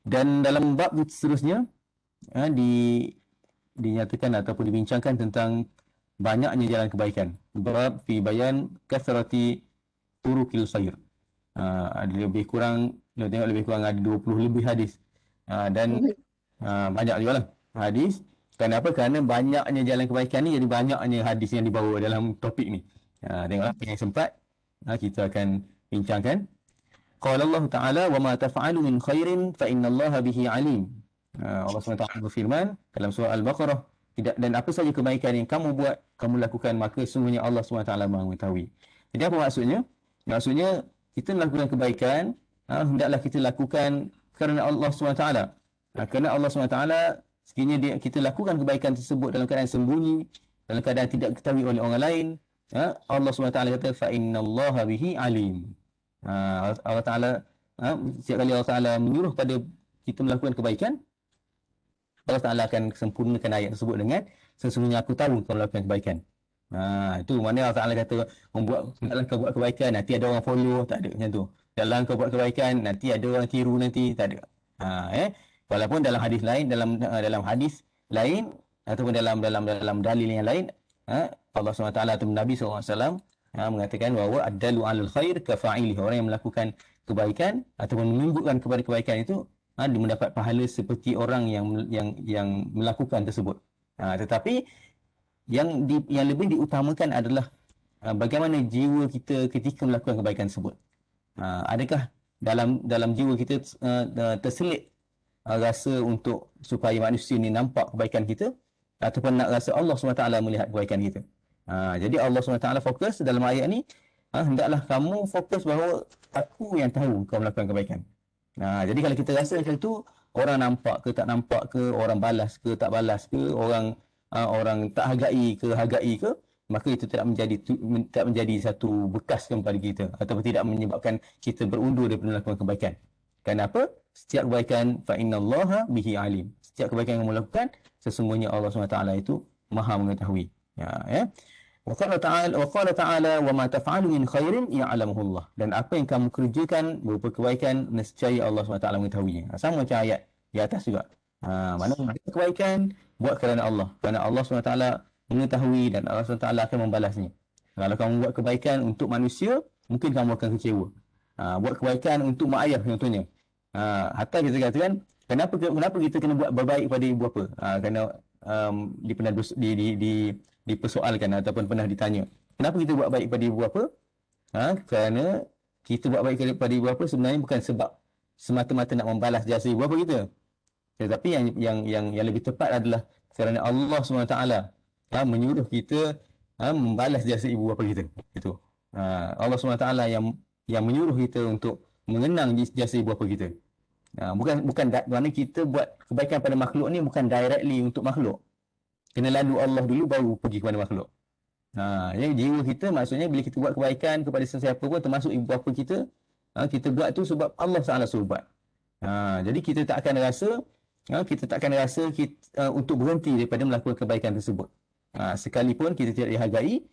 Dan dalam bab seterusnya dinyatakan ataupun dibincangkan tentang banyaknya jalan kebaikan. Bab fi bayan kasrati turukil khair. Ada lebih kurang ada 20 lebih hadis. Dan banyak juga lah hadis. Kenapa? Kerana banyaknya jalan kebaikan ni, jadi banyaknya hadis yang dibawa dalam topik ni. Tengoklah yang sempat kita akan bincangkan. Qala Allah Ta'ala wa ma taf'alu min khairin fa innallaha bihi alim. Allah SWT berfirman dalam surah Al-Baqarah, dan apa saja kebaikan yang kamu buat, kamu lakukan, maka sungguhnya Allah SWT Maha mengetahui. Jadi apa maksudnya? Maksudnya kita melakukan kebaikan, hendaklah kita lakukan kerana Allah SWT. Kerana Allah SWT, sekiranya kita lakukan kebaikan tersebut dalam keadaan sembunyi, dalam keadaan tidak diketahui oleh orang lain, Allah SWT kata fa innallaha bihi alim. Allah Ta'ala, setiap kali Allah Ta'ala menyuruh pada kita melakukan kebaikan, Allah Ta'ala akan sempurnakan ayat tersebut dengan sesungguhnya aku tahu kau melakukan kebaikan. Itu mana Allah Ta'ala kata dalam kau buat kebaikan nanti ada orang follow, tak ada macam tu. Dalam kau buat kebaikan nanti ada orang tiru, nanti tak ada. Walaupun dalam hadis lain, dalam hadis lain ataupun dalam dalil yang lain, Allah SWT atau Nabi SAW mengatakan bahawa ad-dalu 'alal khair ka fa'ilih. Orang yang melakukan kebaikan ataupun menunjukkan kepada kebaikan itu dia mendapat pahala seperti orang yang melakukan tersebut. Tetapi yang lebih diutamakan adalah bagaimana jiwa kita ketika melakukan kebaikan tersebut. Adakah dalam jiwa kita terselit rasa untuk supaya manusia ni nampak kebaikan kita, ataupun nak rasa Allah SWT melihat kebaikan kita. Jadi Allah SWT fokus dalam ayat ni, hendaklah kamu fokus bahawa aku yang tahu kau melakukan kebaikan. Jadi kalau kita rasa macam tu, orang nampak ke tak nampak ke, orang balas ke tak balas ke, orang tak hargai ke, maka itu tak menjadi satu bekas kepada kita, ataupun tidak menyebabkan kita berundur daripada melakukan kebaikan. Kenapa? Setiap kebaikan fa innallaha bihi alim. Setiap kebaikan yang kamu lakukan, sesungguhnya Allah SWT itu Maha mengetahui. Wa qala ta'ala wa ma taf'alu min khairin ya'lamuhu Allah. Dan apa yang kamu kerjakan berupa kebaikan, nescaya Allah SWT mengetahuinya. Sama macam ayat di atas juga. Mana kebaikan buat kerana Allah. Kerana Allah SWT mengetahui dan Allah SWT akan membalasnya. Kalau kamu buat kebaikan untuk manusia, mungkin kamu akan kecewa. Buat kebaikan untuk mak ayah contohnya. Hatta kita katakan, kenapa kita kena buat berbaik pada ibu bapa? Kerana pernah dipersoalkan ataupun pernah ditanya, kenapa kita buat baik pada ibu bapa? Kerana kita buat baik pada ibu bapa sebenarnya bukan sebab semata-mata nak membalas jasa ibu bapa kita. Tetapi yang lebih tepat adalah kerana Allah SWT menyuruh kita membalas jasa ibu bapa kita. Itu. Allah SWT yang menyuruh kita untuk mengenang jasa ibu bapa kita. Bukan mana kita buat kebaikan pada makhluk ni bukan directly untuk makhluk. Kena lalu Allah dulu baru pergi kepada makhluk. Jadi jiwa kita, maksudnya bila kita buat kebaikan kepada sesiapa pun, termasuk ibu bapa kita, kita buat tu sebab Allah Taala suruh buat. Jadi kita tak akan rasa kita takkan rasa untuk berhenti daripada melakukan kebaikan tersebut. Sekalipun kita tidak dihargai,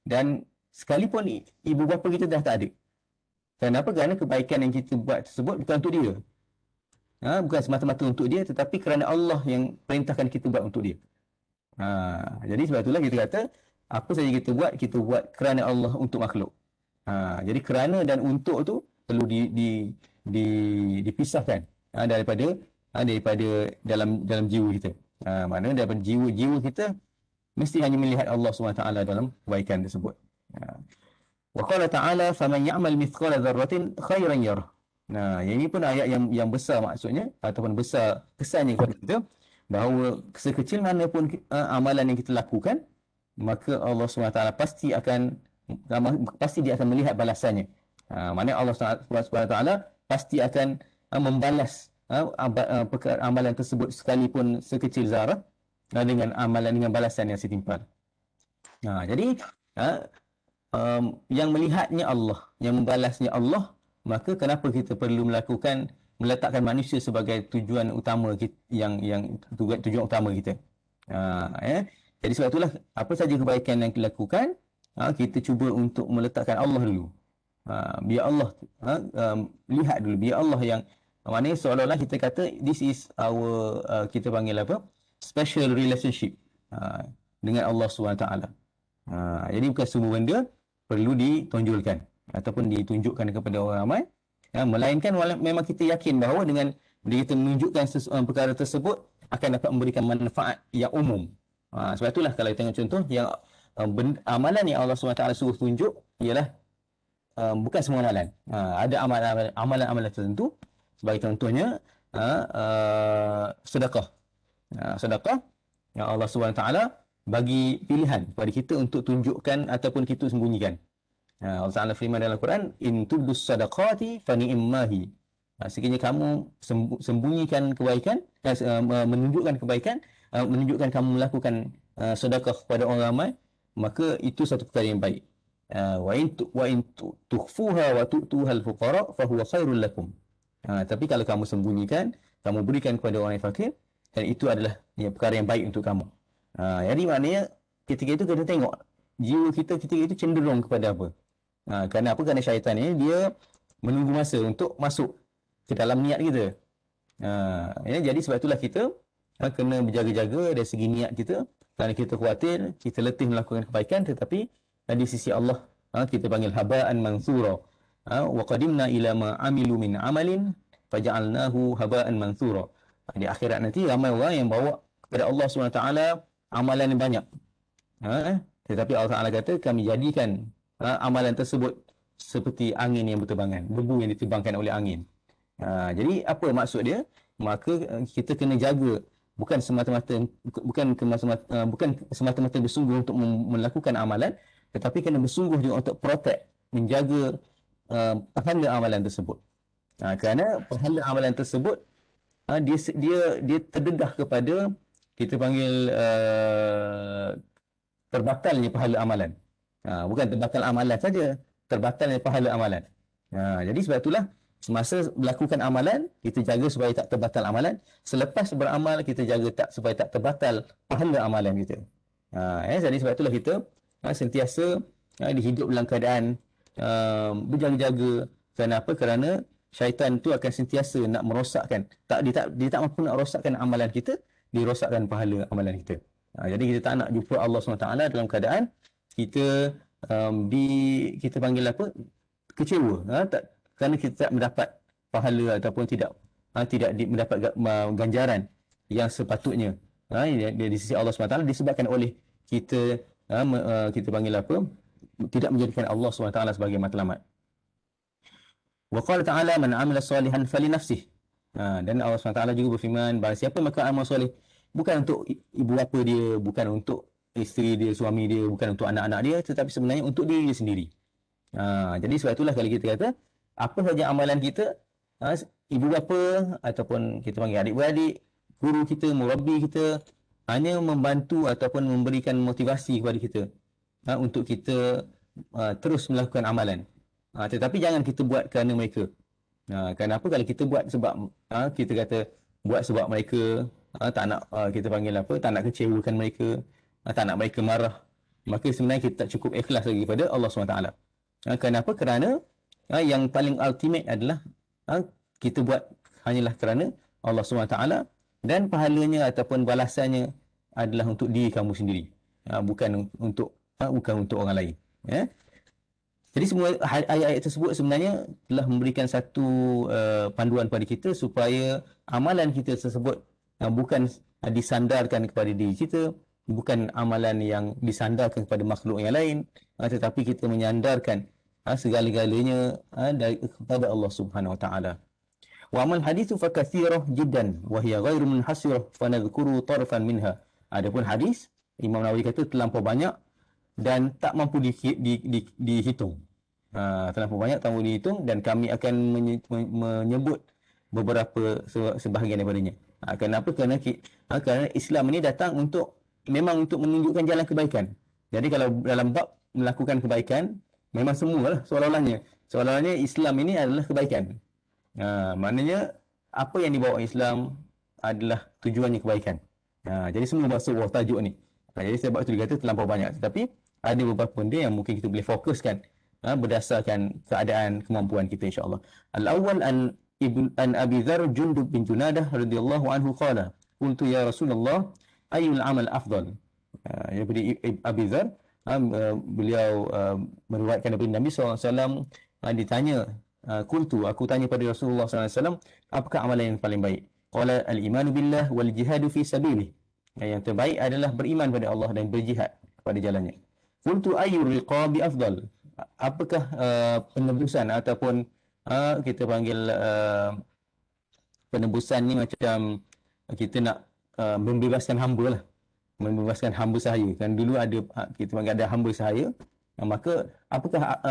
dan sekalipun ibu bapa kita dah tak ada. Kenapa? Kerana kebaikan yang kita buat tersebut bukan untuk dia. Bukan semata-mata untuk dia, tetapi kerana Allah yang perintahkan kita buat untuk dia. Jadi sebab itulah kita kata, apa saja kita buat kerana Allah untuk makhluk. Jadi kerana dan untuk tu perlu dipisahkan daripada dalam jiwa kita. Maknanya daripada jiwa kita mesti hanya melihat Allah SWT dalam kebaikan tersebut. Wa qala ta'ala faman ya'mal mithqala dzarratin khairan yarah. Ini pun ayat yang besar maksudnya, ataupun besar kesannya kepada kita, bahawa sekecil mana pun amalan yang kita lakukan, maka Allah SWT pasti dia akan melihat balasannya. Maknanya Allah SWT pasti akan membalas amalan tersebut sekalipun sekecil zarah dengan balasan yang setimpal. Jadi yang melihatnya Allah, yang membalasnya Allah, maka kenapa kita perlu meletakkan manusia sebagai tujuan utama kita, tujuan utama kita. Jadi sebab itulah apa saja kebaikan yang kita lakukan, kita cuba untuk meletakkan Allah dulu. Biar Allah lihat dulu, biar Allah yang maknanya seolah-olah kita kata this is our kita panggil apa? Special relationship dengan Allah SWT. Jadi bukan semua benda perlu ditonjolkan ataupun ditunjukkan kepada orang ramai, melainkan memang kita yakin bahawa dengan kita menunjukkan perkara tersebut akan dapat memberikan manfaat yang umum. Sebab itulah kalau kita tengok contoh yang amalan yang Allah SWT suruh tunjuk ialah bukan semua amalan. Ada amalan-amalan tertentu, sebagai contohnya sedekah. Sedekah yang Allah SWT bagi pilihan kepada kita untuk tunjukkan ataupun kita sembunyikan. Allah Ta'ala firman dalam Al-Quran, in tubdus sadaqati fa ni'mahi. Sekiranya kamu sembunyikan kebaikan, menunjukkan kebaikan, menunjukkan kamu melakukan sedekah kepada orang ramai, maka itu satu perkara yang baik. Wa in tukhfuha wa tu'tuha al-fuqara fa huwa khairul lakum. Tapi kalau kamu sembunyikan, kamu berikan kepada orang yang fakir, dan itu adalah perkara yang baik untuk kamu. Jadi maknanya ketika itu kita tengok jiwa kita ketika itu cenderung kepada apa? Kerana apa? Kerana syaitan ni dia menunggu masa untuk masuk ke dalam niat kita. Jadi sebab itulah kita kena berjaga-jaga dari segi niat kita, kerana kita khawatir kita letih melakukan kebaikan, tetapi di sisi Allah kita panggil haba'an mansura. Wa qadimna ila ma amilu min amalin faja'alnahu haba'an mansura. Di akhirat nanti ramai orang yang bawa kepada Allah SWT amalan yang banyak. Tetapi Allah Ta'ala kata kami jadikan amalan tersebut seperti angin yang berterbangan, debu yang diterbangkan oleh angin. Jadi apa maksud dia? Maka kita kena jaga, bukan semata-mata bersungguh untuk melakukan amalan, tetapi kena bersungguh juga untuk protect, menjaga pahala amalan tersebut. Kerana pahala amalan tersebut dia terdedah kepada kita panggil terbatalnya pahala amalan. Bukan terbatal amalan saja, terbatalnya pahala amalan. Jadi sebab itulah semasa melakukan amalan, kita jaga supaya tak terbatal amalan. Selepas beramal, kita jaga supaya tak terbatal pahala amalan kita. Jadi sebab itulah kita sentiasa dihidup dalam keadaan berjaga-jaga. Kenapa? Kerana syaitan tu akan sentiasa nak merosakkan. Dia tak mampu nak rosakkan amalan kita, dirosakkan pahala amalan kita. Jadi kita tak nak jumpa Allah SWT dalam keadaan kita kita panggil apa? Kecewa. Kerana kita tak mendapat pahala ataupun tidak mendapat ganjaran yang sepatutnya di sisi Allah SWT, disebabkan oleh kita panggil apa? Tidak menjadikan Allah SWT sebagai matlamat. Wa qala ta'ala man 'amila salihan falinafsihi. Dan Allah SWT juga berfirman, barang siapa melakukan amal soleh, bukan untuk ibu bapa dia, bukan untuk isteri dia, suami dia, bukan untuk anak-anak dia, tetapi sebenarnya untuk diri dia sendiri. Jadi sebab itulah kalau kita kata apa saja amalan kita, ibu bapa ataupun kita panggil adik-beradik, guru kita, murabbi kita, hanya membantu ataupun memberikan motivasi kepada kita untuk kita terus melakukan amalan. Tetapi jangan kita buat kerana mereka. Kenapa? Kalau kita buat sebab kita kata buat sebab mereka tak nak kita panggil apa, tak nak kecewakan mereka, tak nak mereka marah, maka sebenarnya kita tak cukup ikhlas lagi pada Allah SWT. Kenapa? Kerana yang paling ultimate adalah kita buat hanyalah kerana Allah SWT, dan pahalanya ataupun balasannya adalah untuk diri kamu sendiri, bukan untuk orang lain. Jadi semua ayat-ayat tersebut sebenarnya telah memberikan satu panduan kepada kita supaya amalan kita tersebut bukan disandarkan kepada diri kita, bukan amalan yang disandarkan kepada makhluk yang lain, tetapi kita menyandarkan segala-galanya kepada Allah Subhanahu Wa Taala. Wa amal hadithu fa katsirah jiddan wa hiya ghairu munhasirah fa nadhkuru tarfan minha. Adapun hadis, Imam Nawawi kata terlampau banyak dan tak mampu dihitung. Terlampau banyak, tak mampu dihitung, dan kami akan menyebut beberapa sebahagian daripadanya. Kenapa? Kerana Islam ini datang memang untuk menunjukkan jalan kebaikan. Jadi kalau dalam bab melakukan kebaikan, memang semualah seolah-olahnya Islam ini adalah kebaikan. Maknanya apa yang dibawa Islam adalah tujuannya kebaikan. Jadi semua masuk bawah tajuk ni. Jadi sebab itu dikata terlampau banyak. Tetapi ada beberapa benda yang mungkin kita boleh fokuskan berdasarkan keadaan kemampuan kita, insya-Allah. Al-awwal an Abi Dzar Jundub bin Junadah radhiyallahu anhu qala qultu ya Rasulullah ayyul amal afdal. Jadi Abi Dzar beliau meriwayatkan daripada Nabi SAW, ditanya, qultu, aku tanya pada Rasulullah SAW, apakah amalan yang paling baik? Qala al-imanu billah wal jihadu fi sabilih. Yang terbaik adalah beriman pada Allah dan berjihad pada jalannya. Qultu ayyur riqabi afdal. Apakah penebusan ataupun kita panggil penebusan ni macam kita nak membebaskan hamba lah. Membebaskan hamba sahaya. Kan dulu ada, kita panggil ada hamba sahaya. Maka apakah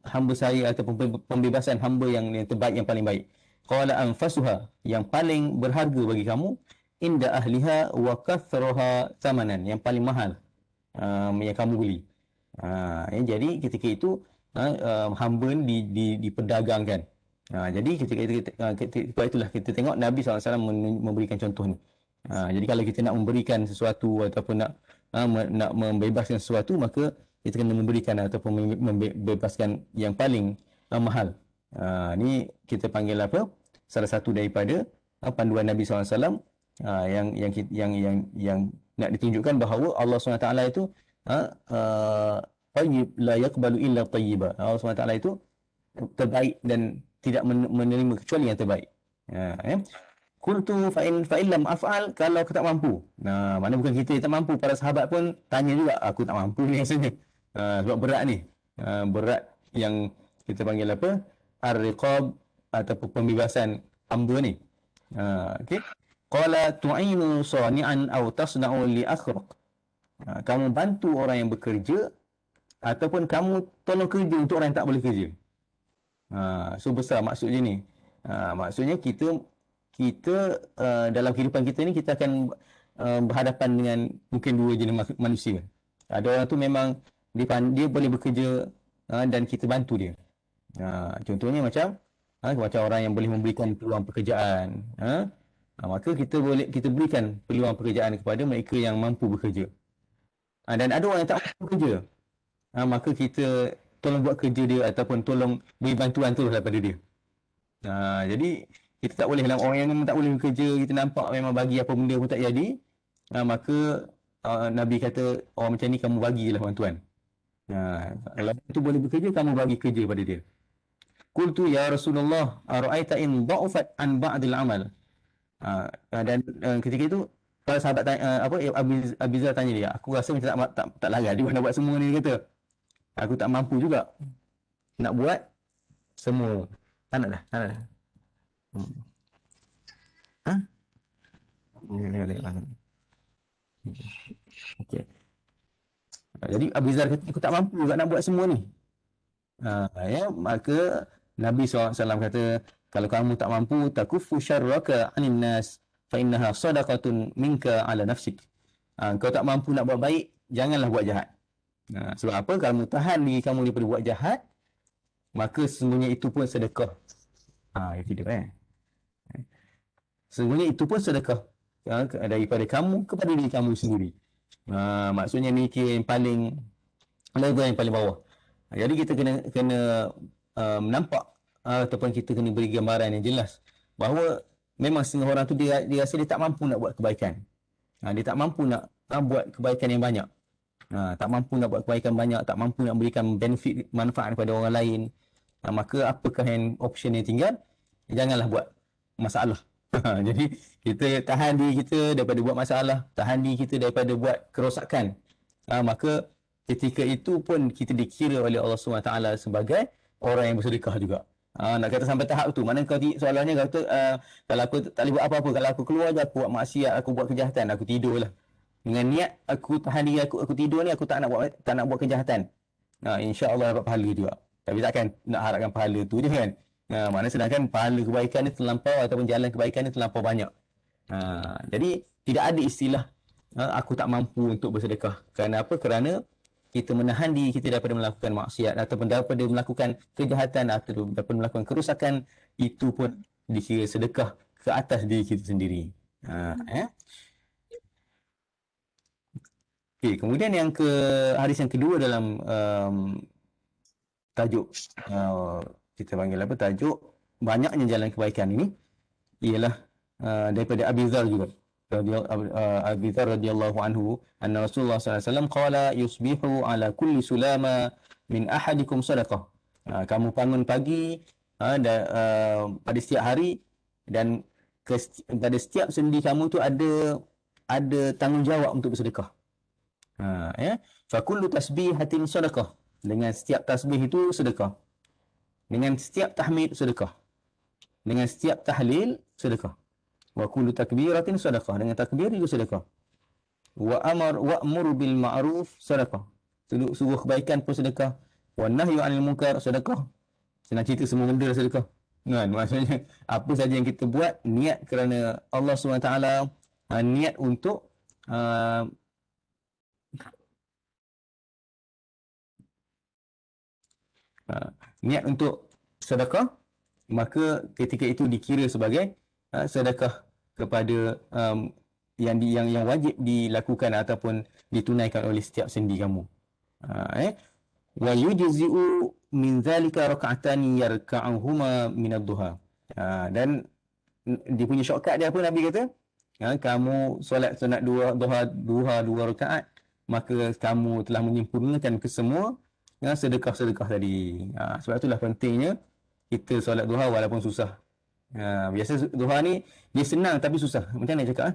hamba sahaya ataupun pembebasan hamba yang terbaik, yang paling baik? Qala anfasuha, yang paling berharga bagi kamu, inda ahliha wa kathraha thamanan, yang paling mahal yang kamu beli. Jadi ketika itu hamba diperdagangkan. Jadi ketika itulah kita tengok Nabi SAW memberikan contoh ni. Jadi kalau kita nak memberikan sesuatu ataupun nak membebaskan sesuatu, maka kita kena memberikan ataupun membebaskan yang paling mahal. Ni kita panggil apa? Salah satu daripada panduan Nabi SAW yang nak ditunjukkan bahawa Allah SWT itu tayyib la yaqbalu illa tayyiba. Allah SWT itu terbaik dan tidak menerima kecuali yang terbaik. Qultu fa in lam af'al, kalau aku tak mampu. Mana bukan kita tak mampu, para sahabat pun tanya juga, aku tak mampu ni rasanya. Sebab berat ni. Berat yang kita panggil apa? Ar-riqab ataupun pembebasan hamba ni. Okey. Qala tu'inu sani'an aw tasna'u li akhraq. Kamu bantu orang yang bekerja ataupun kamu tolong kerja untuk orang yang tak boleh kerja. So besar maksudnya ni. Maksudnya kita dalam kehidupan kita ni kita akan berhadapan dengan mungkin dua jenis manusia. Ada orang tu memang dia boleh bekerja dan kita bantu dia. Contohnya macam orang yang boleh memberikan peluang pekerjaan. Maka kita berikan peluang pekerjaan kepada mereka yang mampu bekerja. Dan ada orang yang tak mampu bekerja. Maka kita tolong buat kerja dia ataupun tolong beri bantuan terus daripada dia. Jadi kita tak boleh dalam orang yang memang tak boleh bekerja, kita nampak memang bagi apa benda pun tak jadi. Maka Nabi kata orang macam ni kamu bagilah bantuan. Kalau itu boleh bekerja, kamu bagi kerja pada dia. Qultu ya Rasulullah ara'aita in dha'ufat an ba'dil amal. Dan ketika itu para sahabat tanya, Abi Dzar tanya dia, aku rasa macam tak larat dia nak buat semua ni, dia kata. Aku tak mampu juga nak buat semua. Tak nak dah. Okey. Jadi Abi Dzar kata aku tak mampu juga nak buat semua ni. Maka Nabi SAW kata, kalau kamu tak mampu, takuffu syarraka 'anil nas fa innaha sadaqatun minka 'ala nafsik. Kau tak mampu nak buat baik, janganlah buat jahat. Sebab apa? Kalau kamu tahan diri kamu daripada buat jahat, maka sesungguhnya itu pun sedekah. Itu dia . Sesungguhnya itu pun sedekah daripada kamu kepada diri kamu sendiri. Maksudnya ni kira yang paling level yang paling bawah. Jadi kita kena kena nampak ataupun kita kena beri gambaran yang jelas bahawa memang setengah orang tu dia rasa dia tak mampu nak buat kebaikan. Dia tak mampu nak buat kebaikan yang banyak. Tak mampu nak buat kebaikan banyak, tak mampu nak berikan benefit manfaat kepada orang lain. Maka apakah yang option yang tinggal? Janganlah buat masalah. Jadi kita tahan diri kita daripada buat masalah, tahan diri kita daripada buat kerosakan. Maka ketika itu pun kita dikira oleh Allah SWT sebagai orang yang bersedekah juga. Nak kata sampai tahap tu, mana kau soalannya kata kalau aku tak boleh buat apa-apa, kalau aku keluar je aku buat maksiat, aku buat kejahatan, aku tidur lah. Dengan niat aku tahan diri aku tidur ni, aku tak nak buat kejahatan. InsyaAllah dapat pahala juga. Tapi takkan nak harapkan pahala tu je kan. Mana sedangkan pahala kebaikan ni terlampau ataupun jalan kebaikan ni terlampau banyak. Jadi tidak ada istilah aku tak mampu untuk bersedekah. Kerana apa? Kerana kita menahan diri kita daripada melakukan maksiat ataupun daripada melakukan kejahatan atau daripada melakukan kerosakan, itu pun dikira sedekah ke atas diri kita sendiri. Okay, kemudian hadis yang kedua dalam tajuk kita panggil apa, tajuk banyaknya jalan kebaikan ini ialah daripada Abi Dzar juga. Abi Dzar radhiyallahu anhu anna Rasulullah sallallahu alaihi wasallam qala yusbihu ala kulli sulama min ahadikum sadaqah. Kamu bangun pagi pada setiap hari dan pada setiap sendi kamu tu ada tanggungjawab untuk bersedekah. Fa kullu tasbihatin sadaqah. Dengan setiap tasbih itu sedekah. Dengan setiap tahmid sedekah. Dengan setiap tahlil sedekah. Wa kullu takbiratin sadaqah. Dengan takbir itu sedekah. Wa'mur bil ma'ruf sedekah. Suruh kebaikan pun sedekah. Wa nahyu 'anil munkar sedekah. Senang cerita semua benda sedekah. Kan? Maksudnya apa saja yang kita buat niat kerana Allah SWT, niat untuk niat untuk sedekah, maka ketika itu dikira sebagai sedekah kepada yang wajib dilakukan ataupun ditunaikan oleh setiap sendi kamu. Wa yujzi'u min zalika rak'atani yarka'uhuma min ad-duha. Dan dia punya shortcut dia apa Nabi kata? Kamu solat sunat duha 2 rakaat, maka kamu telah menyempurnakan kesemua sedekah-sedekah tadi. Sebab itulah pentingnya kita solat duha walaupun susah. Biasa duha ni dia senang tapi susah. Macam mana cakap?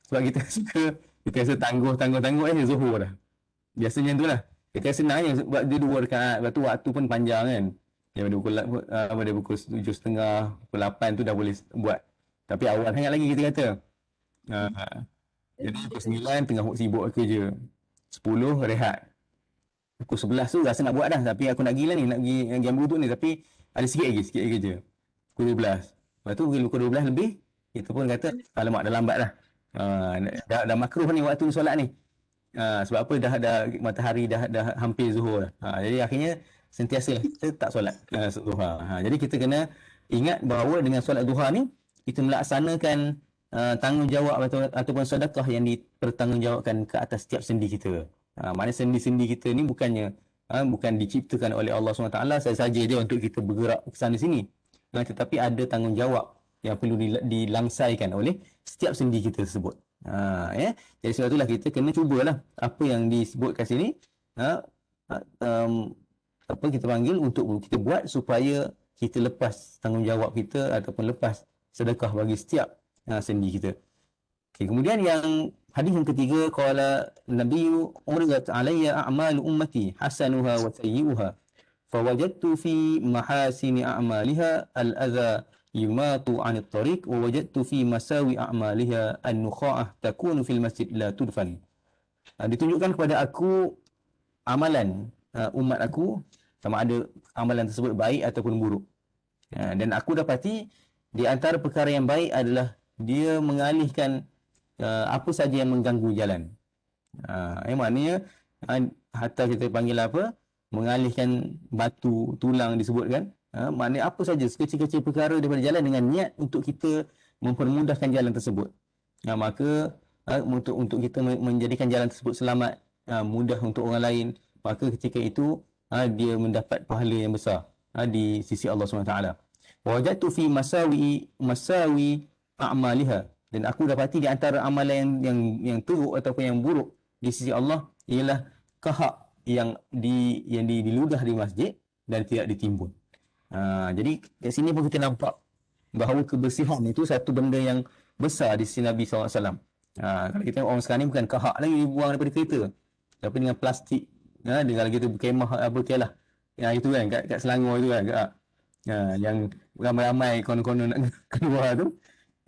Sebab kita suka, kita rasa tangguh zuhur dah. Biasanya tu lah. Kita senang je buat dia 2 rakaat. Lepas tu waktu pun panjang kan. Daripada pukul 7.30, pukul 8 tu dah boleh buat. Tapi awal sangat lagi kita kata. Jadi pukul 9 tengah sibuk kerja. 10 rehat. Pukul 11 tu rasa nak buat dah. Tapi aku nak gila ni, nak pergi gambar tu ni. Tapi ada sikit lagi kerja. Pukul 12. Lepas tu pukul 12 lebih, kita pun kata, alamak dah lambat dah. Dah makruh ni waktu solat ni. Sebab apa dah matahari dah hampir zuhur dah. Jadi akhirnya sentiasa kita tak solat duha. Jadi kita kena ingat bahawa dengan solat duha ni kita melaksanakan tanggungjawab ataupun sedekah yang dipertanggungjawabkan ke atas setiap sendi kita. Mana sendi-sendi kita ni bukan diciptakan oleh Allah SWT saja dia untuk kita bergerak ke sana sini. Tetapi ada tanggungjawab yang perlu dilangsaikan oleh setiap sendi kita tersebut. Jadi sebab itulah kita kena cubalah apa yang disebut kat sini, apa kita panggil untuk kita buat supaya kita lepas tanggungjawab kita ataupun lepas sedekah bagi setiap sendi kita. Okay, kemudian yang hadis yang ketiga, qala nabiyyu uridat alayya a'malu ummati hasanuha wa sayyi'uha fawajadtu fi mahasini a'maliha al-adha yumatu 'anil tariq wa wajadtu fi masawi a'maliha an-nukha'ah takunu fil masjid la tudfan. Ditunjukkan kepada aku amalan umat aku, sama ada amalan tersebut baik ataupun buruk. Dan aku dapati di antara perkara yang baik adalah dia mengalihkan apa saja yang mengganggu jalan. Maknanya hatta kita panggil apa, mengalihkan batu, tulang disebutkan. Maknanya apa saja sekecil-kecil perkara daripada jalan dengan niat untuk kita mempermudahkan jalan tersebut. Maka untuk kita menjadikan jalan tersebut selamat, mudah untuk orang lain, maka ketika itu dia mendapat pahala yang besar di sisi Allah SWT. Wajadtu fi masawi a'maliha, dan aku dapati di antara amalan yang teruk ataupun yang buruk di sisi Allah ialah kahak yang diludah di masjid dan tidak ditimbun. Jadi kat sini pun kita nampak bahawa kebersihan itu satu benda yang besar di sisi Nabi SAW. Kalau kita tengok orang sekarang ni bukan kahak lagi dibuang daripada kereta, tapi dengan plastik. Dengan kita berkemah apa lah. Itu kan kat Selangor itu kan. Yang ramai-ramai konon-konon nak keluar tu.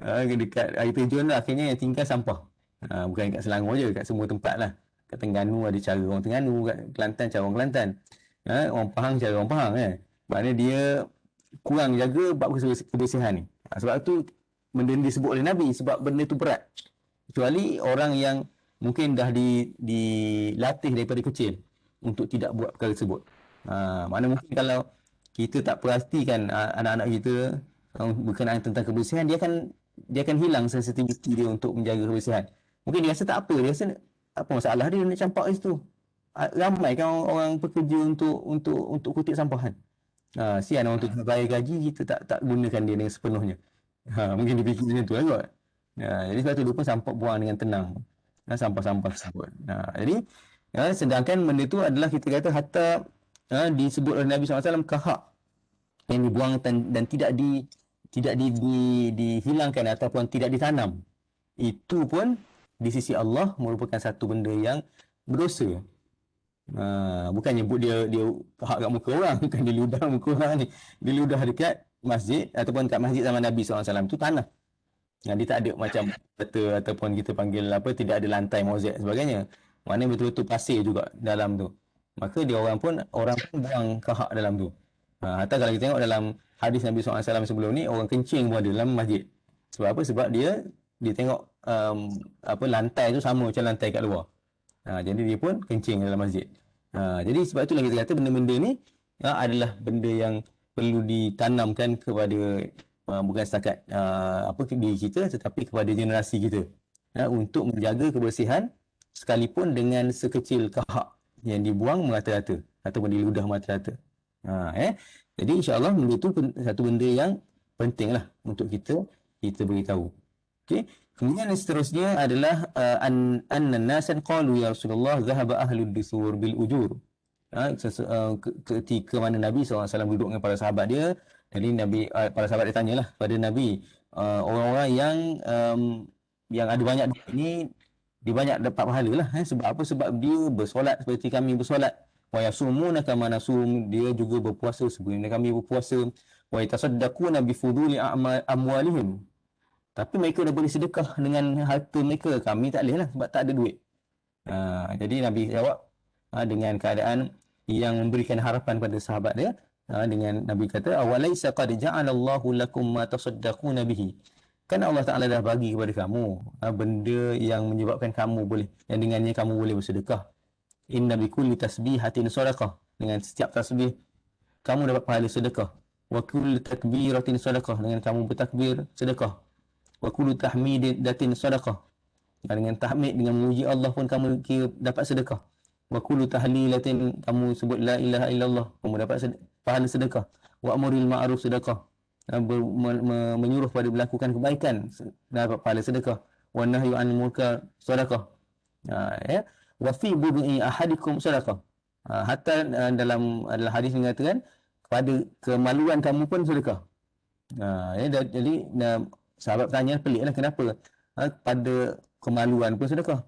Dekat air terjun lah, akhirnya yang tinggal sampah. Bukan kat Selangor je, kat semua tempat lah. Kat Terengganu ada cara orang Terengganu, kat Kelantan cara orang Kelantan. Orang Pahang cara orang Pahang kan. Maknanya dia kurang jaga bab kebersihan ni. Sebab tu benda ni disebut oleh Nabi, sebab benda tu berat. Kecuali orang yang mungkin dah dilatih daripada kecil untuk tidak buat perkara tersebut. Mana mungkin kalau kita tak perhatikan anak-anak kita berkenaan tentang kebersihan, dia akan hilang sensitiviti dia untuk menjaga kebersihan. Mungkin dia rasa tak apa, dia rasa apa masalah dia nak campak di situ. Ramai kan orang pekerja untuk kutip sampah kan. Sian orang tu bayar gaji, kita tak gunakan dia dengan sepenuhnya. Mungkin dia fikir macam tu lah kot. Jadi sebab tu dia pun sampah buang dengan tenang. Sampah-sampah tersebut. Jadi sedangkan benda tu adalah kita kata hatta disebut oleh Nabi SAW kahak yang dibuang dan tidak dihilangkan ataupun tidak ditanam. Itu pun di sisi Allah merupakan satu benda yang berdosa. Bukan nyebut dia kahak kat muka orang, bukan dia ludah muka orang ni. Dia ludah dekat masjid ataupun kat masjid zaman Nabi SAW tu tanah. Dia tak ada macam bata ataupun kita panggil apa, tidak ada lantai mozaik sebagainya. Maknanya betul-betul pasir juga dalam tu. Maka orang pun buang kahak dalam tu. Hatta kalau kita tengok dalam hadis Nabi SAW sebelum ni, orang kencing pun ada dalam masjid. Sebab apa? Sebab dia tengok lantai tu sama macam lantai kat luar. Jadi dia pun kencing dalam masjid. Jadi sebab itulah kita kata benda-benda ni adalah benda yang perlu ditanamkan kepada bukan setakat diri kita, tetapi kepada generasi kita, untuk menjaga kebersihan sekalipun dengan sekecil kahak yang dibuang merata-rata ataupun diludah merata-rata. Jadi insya-Allah benda itu satu benda yang pentinglah untuk kita beritahu. Okey. Kemudian yang seterusnya adalah anna nasan qalu ya Rasulullah zahaba ahlud dusur bil ujur. Ketika mana Nabi SAW duduk dengan para sahabat dia, jadi para sahabat dia tanyalah pada Nabi, orang-orang yang ada banyak duit ni, dia banyak dapat pahala lah. Sebab apa? Sebab dia bersolat seperti kami bersolat. Wa yasumuna kama nasum, dia juga berpuasa sebagaimana kami berpuasa. Wa yatasaddaquna bi fuduli amwalihim, tapi mereka dah boleh sedekah dengan harta mereka, kami tak boleh lah sebab tak ada duit. Jadi Nabi jawab dengan keadaan yang memberikan harapan pada sahabat dia, dengan Nabi kata, awalaysa qad ja'alallahu lakum ma tasaddaquna bihi, kan Allah Ta'ala dah bagi kepada kamu benda yang menyebabkan kamu boleh, yang dengannya kamu boleh bersedekah. Inna bikulli tasbihatin sadaqah, dengan setiap tasbih kamu dapat pahala sedekah. Wa kulli takbiratin sadaqah, dengan kamu bertakbir sedekah. Wa kullu tahmidatin sadaqah, dengan tahmid, dengan memuji Allah pun kamu kira dapat sedekah. Wa kullu tahlilatin, kamu sebut la ilaha illallah, kamu dapat pahala sedekah. Wa amril ma'ruf sedekah, menyuruh pada melakukan kebaikan, dapat pahala sedekah. Wa nahyu 'anil munkar sedekah. Wa fi bud'i ahadikum sedekah. Hatta dalam hadis mengatakan pada kemaluan kamu pun sedekah. Jadi sahabat tanya, peliklah kenapa pada kemaluan pun sedekah.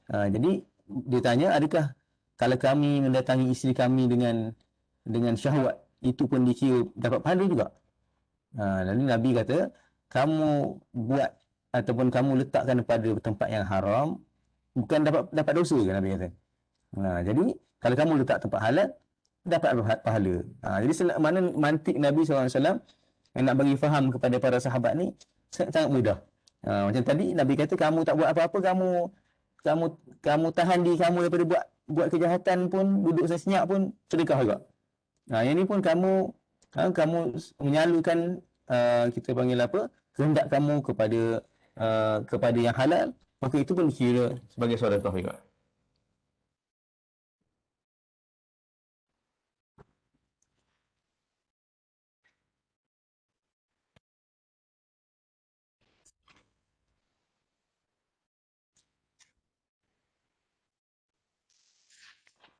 Jadi dia tanya, adakah kalau kami mendatangi isteri kami dengan syahwat, itu pun dikira dapat pahala juga? Lalu Nabi kata, kamu buat ataupun kamu letakkan pada tempat yang haram, bukan dapat dosa ke, Nabi kata. Jadi kalau kamu letak tempat halal, dapat pahala. Jadi mana mantik Nabi SAW nak bagi faham kepada para sahabat ni sangat mudah. Macam tadi Nabi kata, kamu tak buat apa-apa, kamu tahan diri kamu daripada buat kejahatan pun, duduk senyap pun sedekah juga. Yang ni pun kamu menyalurkan, kita panggil apa, kehendak kamu kepada yang halal, maka itu pun kira sebagai sedekah juga.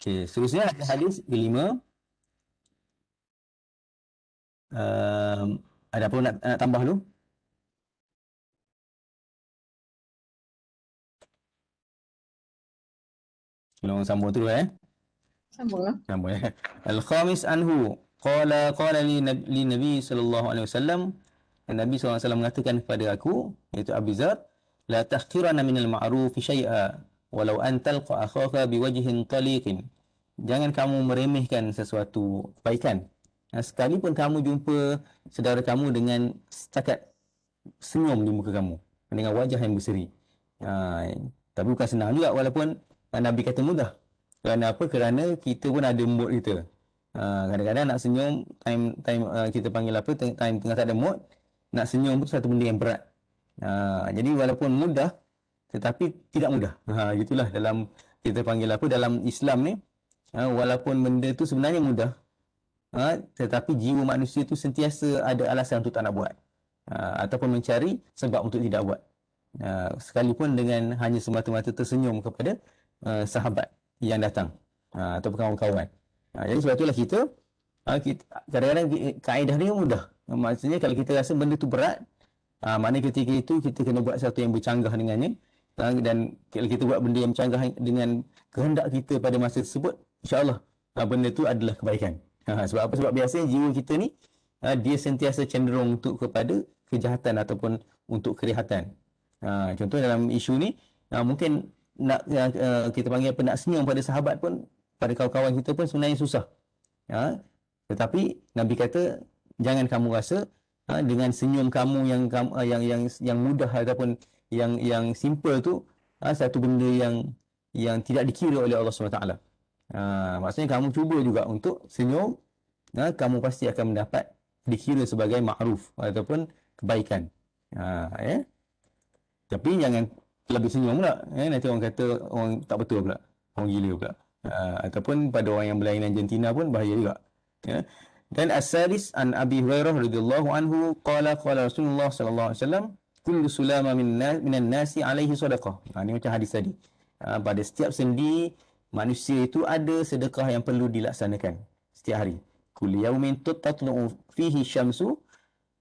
Okey, seterusnya hadis kelima. Ada apa nak tambah tu? Tolong sambung terus Sambunglah. Sambung Al-khamis anhu qala li Nabi sallallahu alaihi wasallam, Nabi SAW mengatakan kepada aku, iaitu Abu Zar, la tahqiranna minal ma'rufi syai'a walau an talqa akhaka biwajhin taliqin. Jangan kamu meremehkan sesuatu kebaikan. Sekalipun kamu jumpa saudara kamu dengan setakat senyum di muka kamu, dengan wajah yang berseri. Tapi bukan senang juga, walaupun Nabi kata mudah. Kerana apa? Kerana kita pun ada mood kita. Kadang-kadang nak senyum, time kita panggil apa, time tengah tak ada mood, nak senyum pun satu benda yang berat. Jadi walaupun mudah, tetapi tidak mudah. Itulah dalam kita panggil apa, dalam Islam ni, walaupun benda tu sebenarnya mudah, tetapi jiwa manusia tu sentiasa ada alasan untuk tak nak buat, ataupun mencari sebab untuk tidak buat, sekalipun dengan hanya semata-mata tersenyum kepada sahabat yang datang, ataupun kawan-kawan. Jadi sebab itulah kita kadang-kadang kaedah ni mudah. Maksudnya kalau kita rasa benda tu berat, maknanya ketika itu kita kena buat sesuatu yang bercanggah dengannya, dan kalau kita buat benda yang bercanggah dengan kehendak kita pada masa tersebut, insya-Allah benda tu adalah kebaikan. Sebab apa? Sebab biasanya jiwa kita ni dia sentiasa cenderung untuk kepada kejahatan ataupun untuk kerihatan. Contoh dalam isu ni, mungkin nak kita panggil apa, nak senyum pada sahabat pun, pada kawan-kawan kita pun sebenarnya susah. Tetapi Nabi kata jangan kamu rasa dengan senyum kamu yang mudah ataupun yang simple tu satu benda yang tidak dikira oleh Allah SWT. Maksudnya kamu cuba juga untuk senyum, kamu pasti akan mendapat dikira sebagai ma'ruf ataupun kebaikan. Tapi jangan lebih senyum pula, nanti orang kata orang tak betul pula, orang gila pula. Ataupun pada orang yang berlainan jantina pun bahaya juga. Dan as-sadis an Abi Hurairah radhiyallahu anhu qala Rasulullah sallallahu alaihi wasallam, kullu sulama minan nasi alaihi sadaqah. Ini macam hadis tadi. Pada setiap sendi manusia itu ada sedekah yang perlu dilaksanakan setiap hari. Kullu yaumin tatlu'u fihi syamsu.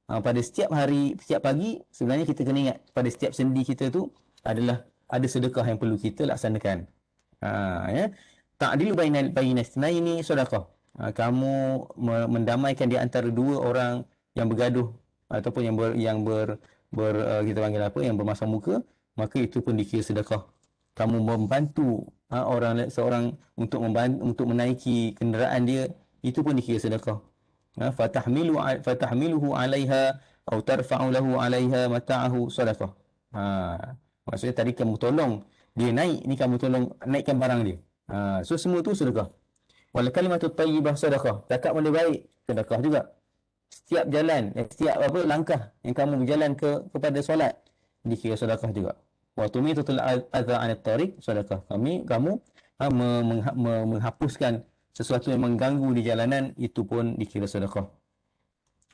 Pada setiap hari, setiap pagi, sebenarnya kita kena ingat pada setiap sendi kita tu adalah ada sedekah yang perlu kita laksanakan. Ta'dilu baina itsnaini sedekah. Kamu mendamaikan di antara dua orang yang bergaduh ataupun kita panggil apa, yang bermasam muka, maka itu pun dikira sedekah. Kamu membantu seorang untuk menaiki kenderaan dia, itu pun dikira sedekah. Fatahmiluhu 'alaiha atau tarfa'u lahu 'alaiha mata'ahu sedekah. Maksudnya tadi kamu tolong dia naik, ni kamu tolong naikkan barang dia. So semua tu sedekah. Wal kalimatu thayyibah sedekah. Cakap benda baik sedekah juga. Setiap jalan, setiap langkah yang kamu berjalan kepada solat dikira sedekah juga. Wa tumitatul adza 'anil tariq sedekah. Kamu menghapuskan sesuatu yang mengganggu di jalanan, itu pun dikira sedekah.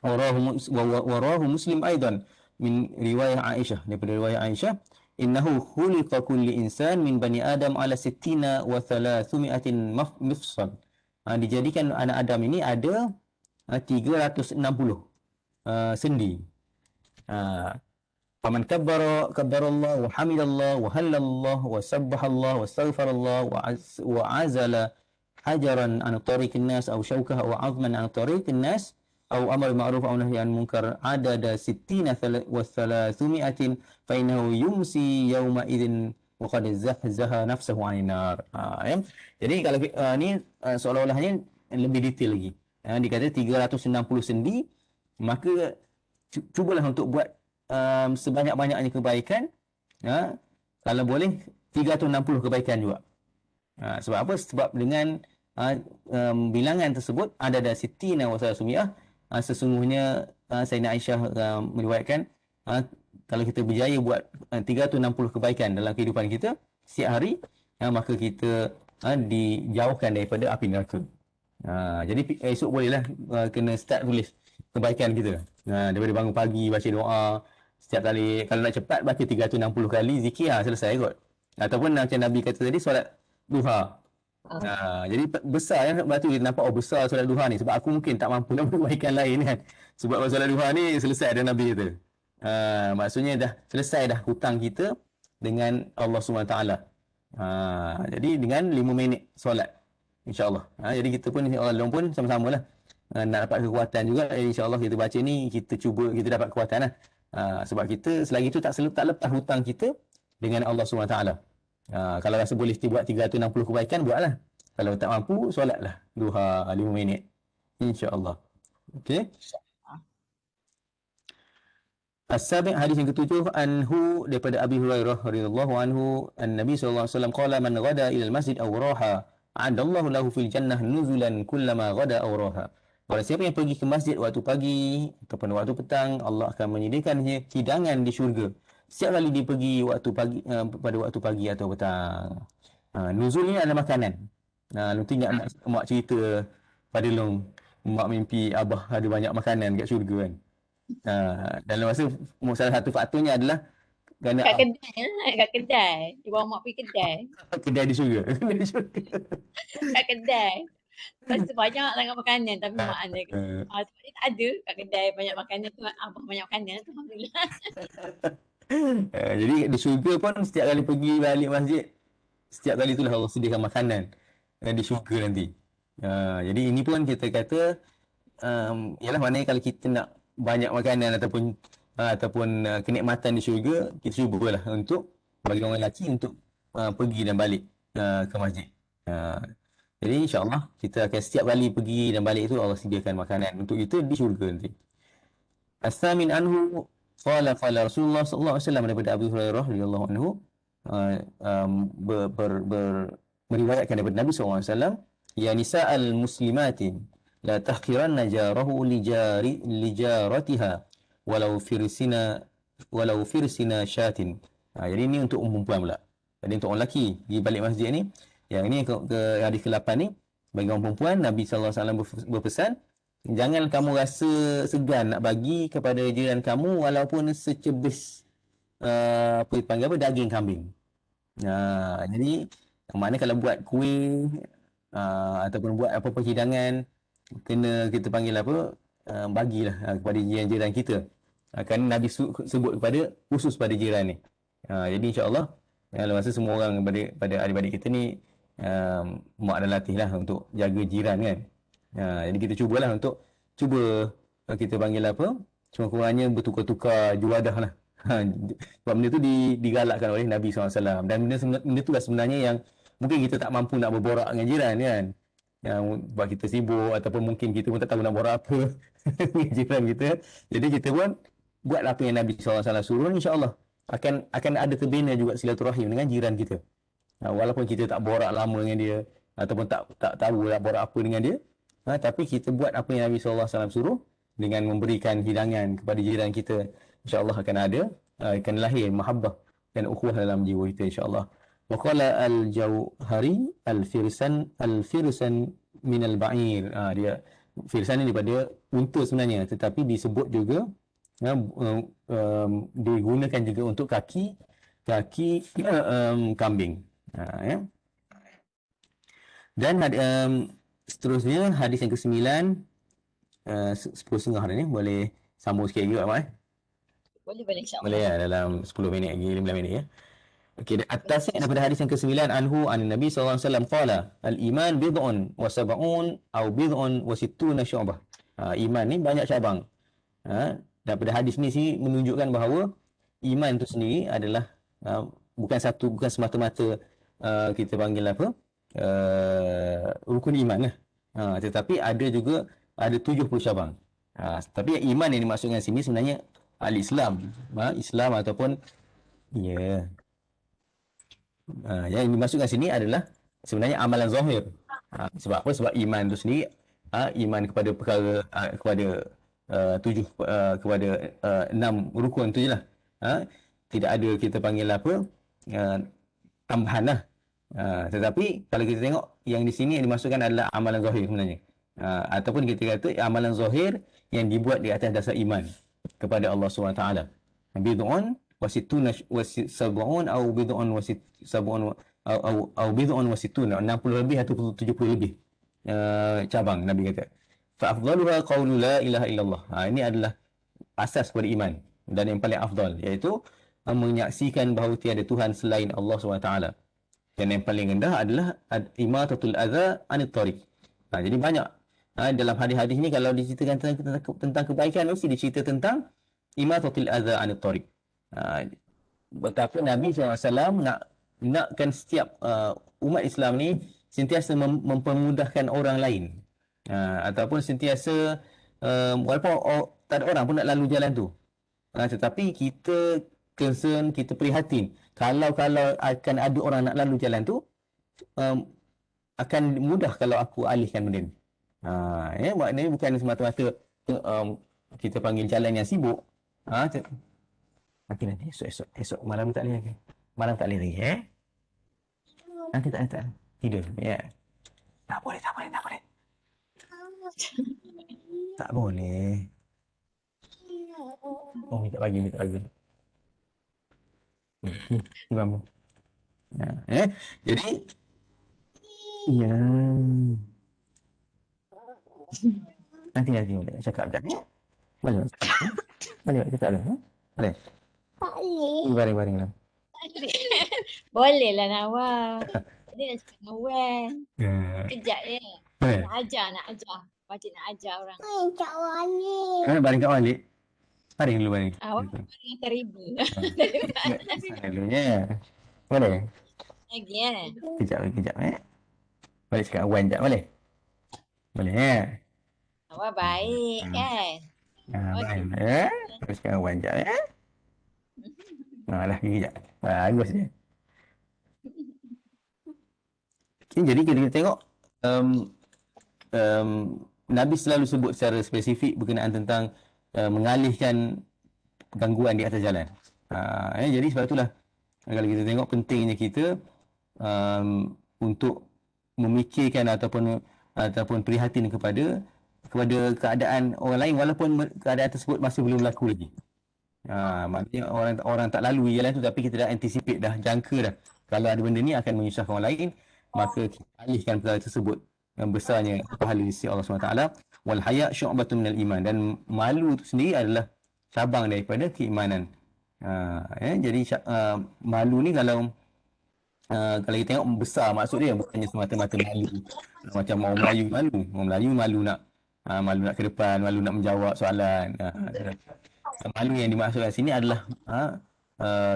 Warahu Muslim aidan min riwayah Aisyah, daripada riwayat Aisyah, innahu khuliqa kulli insan min bani Adam ala 60 wa 300 mifsal. Dijadikan anak Adam ini ada 360 sendi. Faman kabbarallah wa hamidallah wa halallah wa sabbahallah wa astaghfarallah wa azala hajaran an tariqin nas aw syaukaha wa 'azman an tariqin nas aw amar ma'ruf aw nahy an munkar adada 60 wa 300 fa innahu yumsi yawma idzin wa qad zahzaha nafsahu 'anil nar. Jadi kalau ni seolah-olahnya lebih detail lagi. Dikata 360 sendi, maka cubalah untuk buat sebanyak-banyaknya kebaikan. Kalau boleh 360 kebaikan juga. Sebab apa? Sebab dengan bilangan tersebut ada 60 wa 300, sesungguhnya Sayyidina Aisyah meriwayatkan kalau kita berjaya buat 360 kebaikan dalam kehidupan kita setiap hari, maka kita dijauhkan daripada api neraka. Jadi esok bolehlah kena start tulis kebaikan kita. Daripada bangun pagi baca doa setiap kali, kalau nak cepat baca 360 kali zikir, selesai kot. Ataupun macam Nabi kata tadi, solat duha. Jadi besar kan, sebab tu kita nampak besar solat duha ni, sebab aku mungkin tak mampu nak buat kebaikan lain kan. Sebab solat duha ni selesai dah Nabi kata. Maksudnya dah selesai dah hutang kita dengan Allah SWT. Jadi dengan 5 minit solat, insya-Allah. Jadi kita pun insya-Allah pun sama-sama lah nak dapat kekuatan juga. Insya-Allah kita baca ni, kita cuba kita dapat kekuatan lah. Sebab kita selagi itu tak lepas hutang kita dengan Allah SWT. Kalau rasa boleh buat 360 kebaikan, buatlah. Kalau tak mampu, solatlah duha 5 minit, insya-Allah. Okey. As-sabi' hadis yang ketujuh, anhu daripada Abi Hurairah radhiyallahu anhu, an-nabi sallallahu alaihi wasallam qala man ghada ila al-masjid aw raha a'adallahu lahu fil jannah nuzulan kullama ghada aw raha. Barang siapa yang pergi ke masjid waktu pagi ataupun waktu petang, Allah akan menyediakan hidangan di syurga setiap kali dia pergi waktu pagi, pada waktu pagi atau petang. Nuzul ni adalah makanan. Nanti mak cerita pada long, mak mimpi abah ada banyak makanan kat syurga kan. Dalam masa salah satu faktornya adalah kerana kat kedai. Dia bawa mak pergi kedai. Kedai di syurga. Kat kedai. Lepas tu banyak sangat makanan, tapi mak anda sebab dia tak ada kat kedai banyak makanan tu, abah banyak makanan tu, alhamdulillah. Jadi di syurga pun setiap kali pergi balik masjid, setiap kali itulah Allah sediakan makanan di syurga nanti. Jadi ini pun kita kata ialah maknanya kalau kita nak banyak makanan ataupun kenikmatan di syurga, kita cubalah untuk bagi orang lelaki untuk pergi dan balik ke masjid. Jadi insya-Allah kita akan setiap kali pergi dan balik itu Allah sediakan makanan untuk kita di syurga nanti. As-samin anhu qala Rasulullah sallallahu alaihi wasallam, daripada Abu Hurairah radhiyallahu anhu, meriwayatkan daripada Nabi sallallahu alaihi wasallam, ya nisa'al muslimatin la tahqiranna jarahu li jaratiha walau firsina syatin. Jadi ini untuk perempuan pula. Jadi untuk orang lelaki di balik masjid ni, yang ini ke hadis ke-8 ni, bagi orang perempuan Nabi sallallahu alaihi wasallam berpesan, jangan kamu rasa segan nak bagi kepada jiran kamu walaupun secebis apa dipanggil daging kambing. Jadi maknanya kalau buat kuih ataupun buat apa-apa hidangan, kena kita panggil bagilah kepada jiran-jiran kita. Kerana Nabi sebut khusus pada jiran ni. Jadi insya-Allah dalam masa semua orang pada adik-adik kita ni mak dan latih lah untuk jaga jiran kan. Jadi kita cubalah untuk kita panggil kurang-kurangnya bertukar-tukar juadah lah. Sebab benda tu digalakkan oleh Nabi SAW. Dan benda tu lah sebenarnya yang mungkin kita tak mampu nak berborak dengan jiran kan. Yang buat kita sibuk, ataupun mungkin kita pun tak tahu nak borak apa dengan jiran kita. Jadi kita pun buat apa yang Nabi SAW suruh, insya-Allah akan ada terbina juga silaturahim dengan jiran kita. Walaupun kita tak borak lama dengan dia ataupun tak tahu nak borak apa dengan dia, tapi kita buat apa yang Nabi SAW suruh dengan memberikan hidangan kepada jiran kita, insya-Allah akan lahir mahabbah dan ukhuwah dalam jiwa kita, insya-Allah. Wa qala al-Jauhari al-firsan min al-ba'ir. Dia firsan ni daripada unta sebenarnya, tetapi disebut juga digunakan juga untuk kaki kambing. Ya. Dan seterusnya hadis yang ke-9, 10.30 dah ni, boleh sambung sikit lagi Mak? Boleh insya-Allah. Boleh ya, dalam 10 minit lagi, 15 minit ya. Okey, atasnya daripada hadis yang ke-9, anhu an Nabi sallallahu alaihi wasallam qala al-iman bid'un wa sab'un aw bid'un wa sittuna syu'bah. Iman ni banyak cabang. Daripada hadis ni menunjukkan bahawa iman tu sendiri adalah bukan semata-mata kita panggil rukun iman lah. Tetapi ada 70 cabang. Tapi iman yang dimaksudkan sini sebenarnya al-Islam. Islam ataupun yang dimaksudkan sini adalah sebenarnya amalan zahir. Sebab apa? Sebab iman tu sendiri iman kepada perkara kepada kepada 6 rukun tu je lah. Tidak ada kita panggil apa tambahan lah. Tetapi kalau kita tengok yang di sini yang dimasukkan adalah amalan zahir sebenarnya. Ataupun kita kata amalan zahir yang dibuat di atas dasar iman kepada Allah SWT. Bid'un wasituna wasab'un au bid'un wasab'un au bid'un wasituna, 60 lebih atau 70 lebih cabang Nabi kata. Fa afdaluha qaulu la ilaha illallah. Ini adalah asas kepada iman dan yang paling afdal, iaitu menyaksikan bahawa tiada Tuhan selain Allah SWT. Dan yang paling rendah adalah imatatul adza anit tariq. Jadi banyak dalam hadis-hadis ni kalau diceritakan tentang kebaikan, mesti dicerita tentang imatatul adza anit tariq. Betapa Nabi SAW nakkan setiap umat Islam ni sentiasa mempermudahkan orang lain, ataupun sentiasa walaupun tak ada orang pun nak lalu jalan tu, tetapi kita concern, kita prihatin kalau akan ada orang nak lalu jalan tu, akan mudah kalau aku alihkan benda ni. Maknanya bukan semata-mata kita panggil jalan yang sibuk. Nanti esok malam tak boleh lagi. Malam tak boleh lagi, Nanti tak tidur. Tak boleh. Tak boleh. Oh, minta bagi. Ni bambu. Jadi ya. Nanti cakap sekejap. Boleh kita tak boleh. Boleh. Baring lah. Boleh lah Nawal. Tadi nak cakap Nawal. Kejap je. Nak ajar. Pakcik nak ajar orang. Baring kat Walik. Baring dulu. Baring akan ribu. Sana dulunya. Boleh? Lagi Kejap. Boleh cakap Wan sekejap, boleh? Boleh, Nawal baik kan? Baik, Boleh cakap Wan sekejap, lagi kejap. Bagus je. Okay, jadi kita tengok Nabi selalu sebut secara spesifik berkenaan tentang mengalihkan gangguan di atas jalan. Jadi sebab itulah kalau kita tengok pentingnya kita untuk memikirkan ataupun prihatin kepada keadaan orang lain walaupun keadaan tersebut masih belum berlaku lagi. Maknanya orang tak lalui jalan tu, tapi kita dah anticipate, dah jangka dah kalau ada benda ni akan menyusahkan orang lain, maka kita alihkan perkara tersebut. Besarnya pahala di sisi Allah SWT. Wal haya' syu'batun minal iman, dan malu itu sendiri adalah cabang daripada keimanan. Jadi malu ni kalau kita tengok besar, maksud dia bukannya semata-mata malu macam orang Melayu malu nak ke depan, malu nak menjawab soalan. Malu yang dimaksudkan sini adalah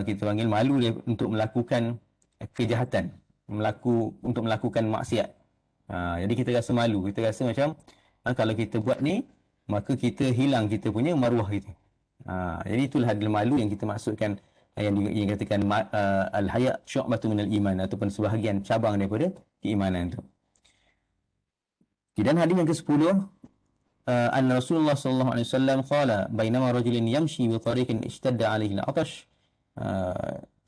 kita panggil malu dia untuk melakukan kejahatan, untuk melakukan maksiat. Jadi kita rasa malu, kita rasa macam kalau kita buat ni maka kita hilang kita punya maruah kita. Jadi itulah adalah malu yang kita maksudkan, yang dikatakan al-haya' syu'batun minal iman, ataupun sebahagian cabang daripada keimanan itu. Dan hadis yang ke-10, anna Rasulullah sallallahu alaihi wasallam qala bainama rajulun yamshi bi tariqin ishtadda alaihi al-'atash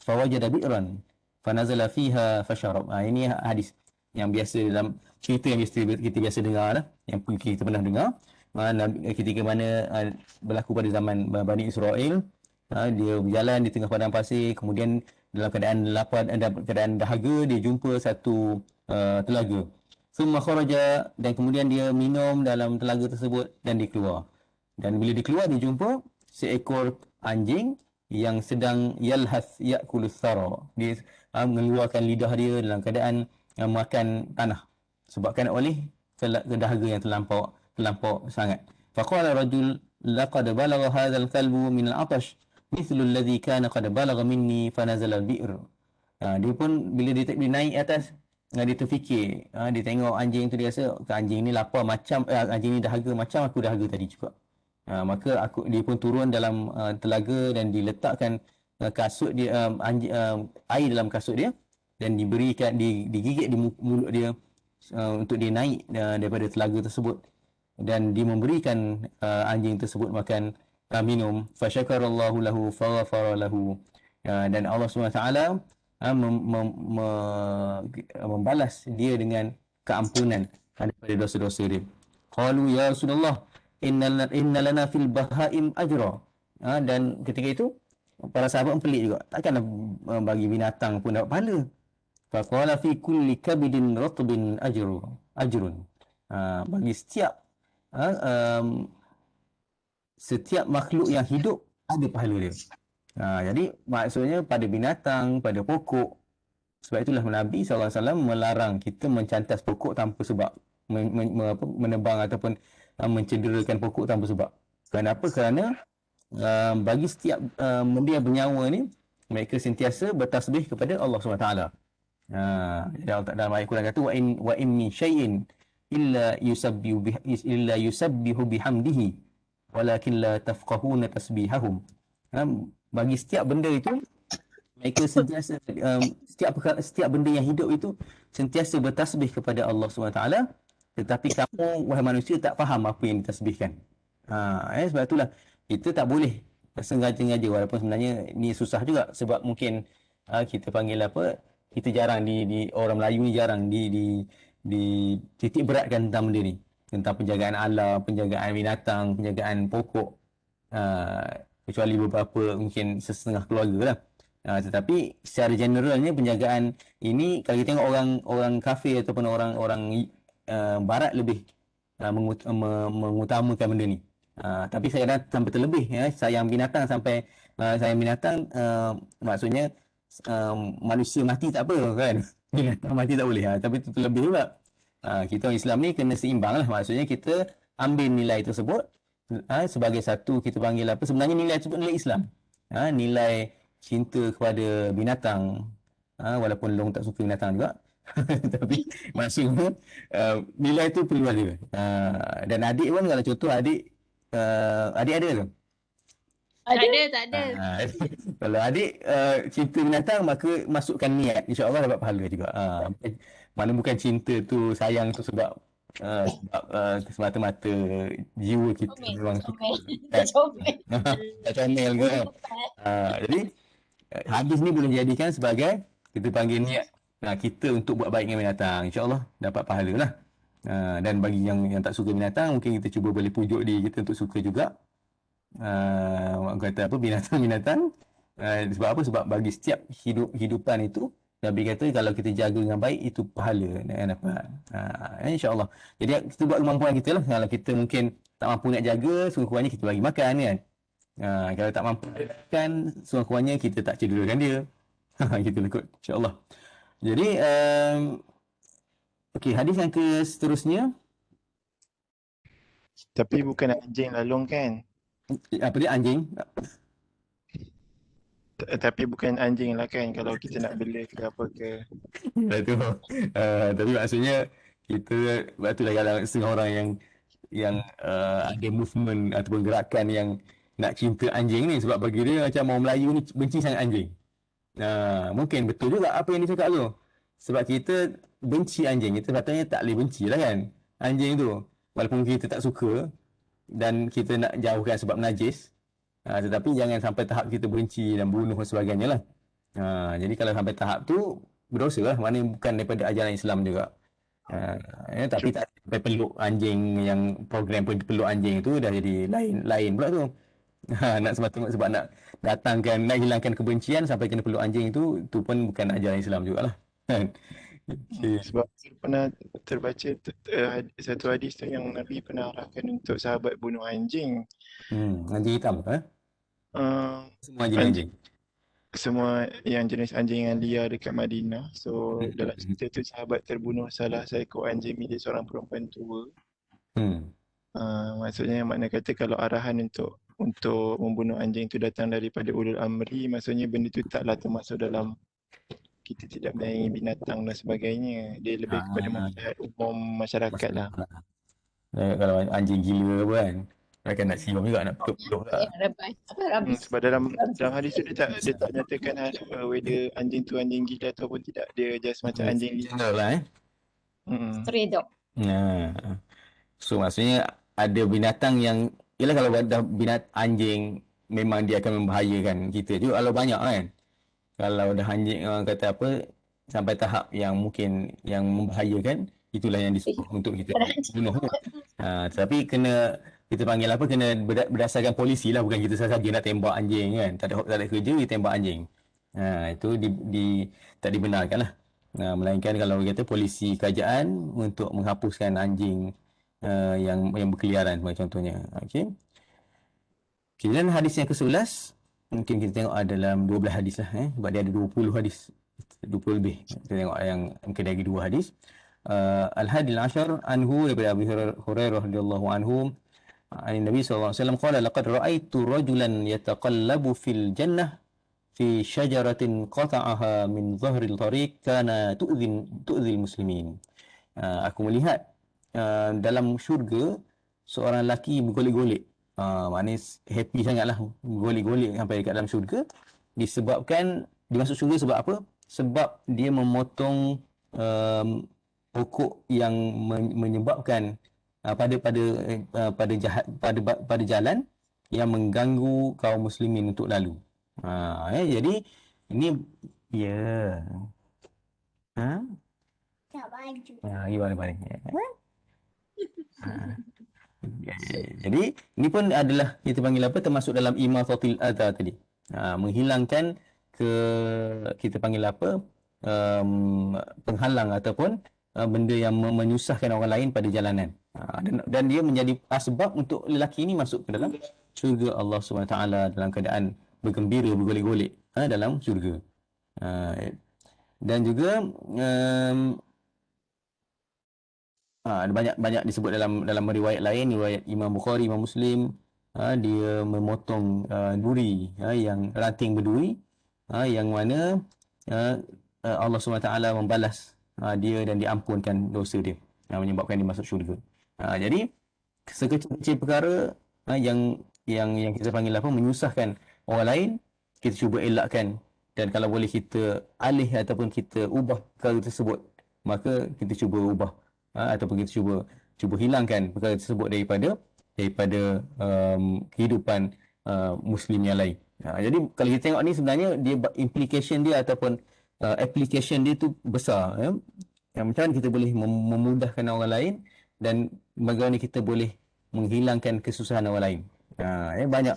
fawajada bi'ran fanazala fiha fasharab. Ini hadis yang biasa dalam cerita yang kita biasa dengar lah, yang kita pernah dengar ketika mana berlaku pada zaman Bani Israel. Dia berjalan di tengah padang pasir, kemudian dalam keadaan lapar dan keadaan dahaga, dia jumpa satu telaga. Summa kharaja, dan kemudian dia minum dalam telaga tersebut dan dia keluar. Dan bila dia keluar, dia jumpa seekor anjing yang sedang yalhath ya'kulus thara. Dia mengeluarkan lidah dia dalam keadaan makan tanah sebabkan oleh dahaga yang terlampau sangat. Faqala rajul laqad balagha hadzal kalbu min al-'atash mithlu alladhi kana qad balagha minni fanazala al-bi'r. Dia pun bila dia naik atas, dia terfikir, dia tengok anjing tu, dia rasa anjing ni lapar macam anjing ni dahaga macam aku dahaga tadi juga. Maka dia pun turun dalam telaga dan diletakkan kasut dia, air dalam kasut dia, dan digigit di mulut dia untuk dia naik daripada telaga tersebut. dan dia memberikan anjing tersebut makan minum, fasyakarallahu lahu faghfara lahu. Dan Allah SWT membalas dia dengan keampunan daripada dosa-dosa dia. Qalu ya Rasulullah inna lana fil bahaim ajra. Dan ketika itu para sahabat pelik juga, takkan bagi binatang pun dapat pahala. Faqala fi kulli kabidin ratbin ajrun. Bagi setiap makhluk yang hidup ada pahala dia. Jadi maksudnya pada binatang, pada pokok. Sebab itulah Nabi SAW melarang kita mencantas pokok tanpa sebab, menebang ataupun mencederakan pokok tanpa sebab. Kenapa? Kerana bagi setiap benda yang bernyawa ni, mereka sentiasa bertasbih kepada Allah SWT. Jadi Allah dalam ayat Quran kata wa in min syai'in illa yusabbihu bihamdihi walakin la tafqahuna tasbihahum. Bagi setiap benda itu, mereka sentiasa setiap benda yang hidup itu sentiasa bertasbih kepada Allah SWT, tetapi kamu wahai manusia tak faham apa yang ditasbihkan. Sebab itulah kita tak boleh sengaja-sengaja, walaupun sebenarnya ni susah juga sebab mungkin kita panggil apa, kita jarang di orang Melayu ni jarang di titik beratkan tentang benda ni, tentang penjagaan alam, penjagaan binatang, penjagaan pokok, kecuali beberapa mungkin setengah keluarga lah. Tetapi secara generalnya penjagaan ini, kalau kita tengok orang kafir ataupun orang barat lebih mengutamakan benda ni. Tapi saya dah sampai terlebih sayang binatang sampai sayang binatang, maksudnya manusia mati tak apa kan, binatang mati tak boleh. Tapi itu terlebih juga. Kita orang Islam ni kena seimbang lah, maksudnya kita ambil nilai tersebut sebagai satu, kita panggil apa, sebenarnya nilai tersebut nilai Islam, nilai cinta kepada binatang, walaupun long tak suka binatang juga. Tapi maksudnya nilai tu perlu ada. Dan adik pun, kalau contoh adik ada tu? Tak ada. Kalau adik cinta binatang, maka masukkan niat, insya-Allah dapat pahala juga. Mana bukan cinta tu, sayang tu sebab semata-mata jiwa kita memang comel ke kan. Jadi hadis ni boleh dijadikan sebagai, kita panggil niat kita untuk buat baik dengan binatang, insya-Allah dapat pahala lah. Dan bagi yang tak suka binatang, mungkin kita cuba boleh pujuk diri kita untuk suka juga kata apa, binatang-binatang. Sebab apa? Sebab bagi setiap hidupan itu, Nabi kata kalau kita jaga dengan baik, itu pahala yang dapat. InsyaAllah. Jadi kita buat kemampuan kita lah. Kalau kita mungkin tak mampu nak jaga, sekurang-kurangnya kita bagi makan kan. Kalau tak mampu makan, sekurang-kurangnya kita tak cederakan dia. Kita ikut, insyaAllah. Jadi okey, hadis yang ke seterusnya. Tapi bukan anjing lalung kan? Apa dia, anjing? Tapi bukan anjing lah kan, kalau kita nak bela ke apa ke. Betul. Tapi maksudnya kita, sebab itulah kalau setengah orang yang ada movement ataupun gerakan yang nak cinta anjing ni, sebab bagi dia macam orang Melayu ni benci sangat anjing. Mungkin betul juga apa yang dia cakap tu. Sebab kita benci anjing, kita katanya tak boleh benci lah kan anjing tu, walaupun kita tak suka dan kita nak jauhkan sebab najis. Tetapi jangan sampai tahap kita benci dan bunuh dan sebagainya lah. Jadi kalau sampai tahap tu, berdosa lah, mana bukan daripada ajaran Islam juga. Tapi tak sampai peluk anjing, yang program peluk anjing tu dah jadi lain pula tu. Nak sebab nak datangkan, nak hilangkan kebencian sampai kena peluk anjing tu pun bukan ajaran Islam jugalah. Okay. Sebab pernah terbaca satu hadis tu yang Nabi pernah arahkan untuk sahabat bunuh anjing. Anjing hitam ke? Semua anjing. Semua yang jenis anjing yang liar dekat Madinah. So dalam cerita tu sahabat terbunuh salah seekor anjing milik seorang perempuan tua. Maksudnya makna kata kalau arahan untuk membunuh anjing tu datang daripada ulul amri, maksudnya benda tu taklah termasuk dalam kita tidak menyayangi binatang dan sebagainya. Dia lebih kepada maslahat umum masyarakat lah. Kalau anjing gila apa kan, mereka nak siom juga, nak peluk-peluk lah. Sebab dalam hadis tu dia tak nyatakan whether anjing tu anjing gila ataupun tidak. Dia just macam anjing liar lah stray dog. So maksudnya ada binatang yang, ialah kalau ada anjing memang dia akan membahayakan kita juga kalau banyak kan. Kalau dah anjing orang kata apa sampai tahap yang mungkin yang membahayakan, itulah yang disuruh untuk kita bunuh. Tapi kena kita panggil apa, kena berdasarkan polisi lah, bukan kita saja nak tembak anjing kan. Tak ada kerja kita tembak anjing. Itu tak dibenarkan lah. Melainkan kalau kata polisi kerajaan untuk menghapuskan anjing yang berkeliaran contohnya. Okey. Kemudian hadis yang ke-11 mungkin kita tengok ada dalam 12 hadis lah sebab dia ada 20 hadis, 20 lebih. Kita tengok yang mungkin lagi 2 hadis. Al-Hadil Ashar anhu daripada Abu Hurairah radhiyallahu anhu Nabi sallallahu alaihi wasallam qala laqad ra'aitu rajulan yataqallabu fil jannah fi syajaratin qata'aha min dhahril tariq kana tu'dhil muslimin. Aku melihat dalam syurga seorang lelaki bergolek-golek. Maknanya happy sangatlah, golek-golek sampai dekat dalam syurga, disebabkan dia masuk syurga sebab apa? Sebab dia memotong pokok yang menyebabkan pada jalan yang mengganggu kaum muslimin untuk lalu. Jadi ini ya. Tak baju. Gimana? Jadi ini pun adalah kita panggil apa, termasuk dalam imatatil adha tadi. Menghilangkan kita panggil apa, penghalang ataupun benda yang menyusahkan orang lain pada jalanan. Dan dia menjadi sebab untuk lelaki ini masuk ke dalam syurga Allah SWT dalam keadaan bergembira, bergolek-golek dalam syurga. Dan juga ada banyak disebut dalam riwayat lain, riwayat Imam Bukhari, Imam Muslim, dia memotong duri, yang ranting berduri, yang mana Allah SWT membalas dia dan diampunkan dosa dia, menyebabkan dia masuk syurga. Jadi sekecil-kecil perkara yang kita panggil apa, menyusahkan orang lain, kita cuba elakkan, dan kalau boleh kita alih ataupun kita ubah perkara tersebut, maka kita cuba ubah ataupun kita cuba hilangkan perkara tersebut daripada kehidupan Muslim yang lain. Jadi kalau kita tengok ni sebenarnya dia implication dia ataupun application dia tu besar. Yang macam mana kita boleh memudahkan orang lain dan bagaimana kita boleh menghilangkan kesusahan orang lain. Banyak.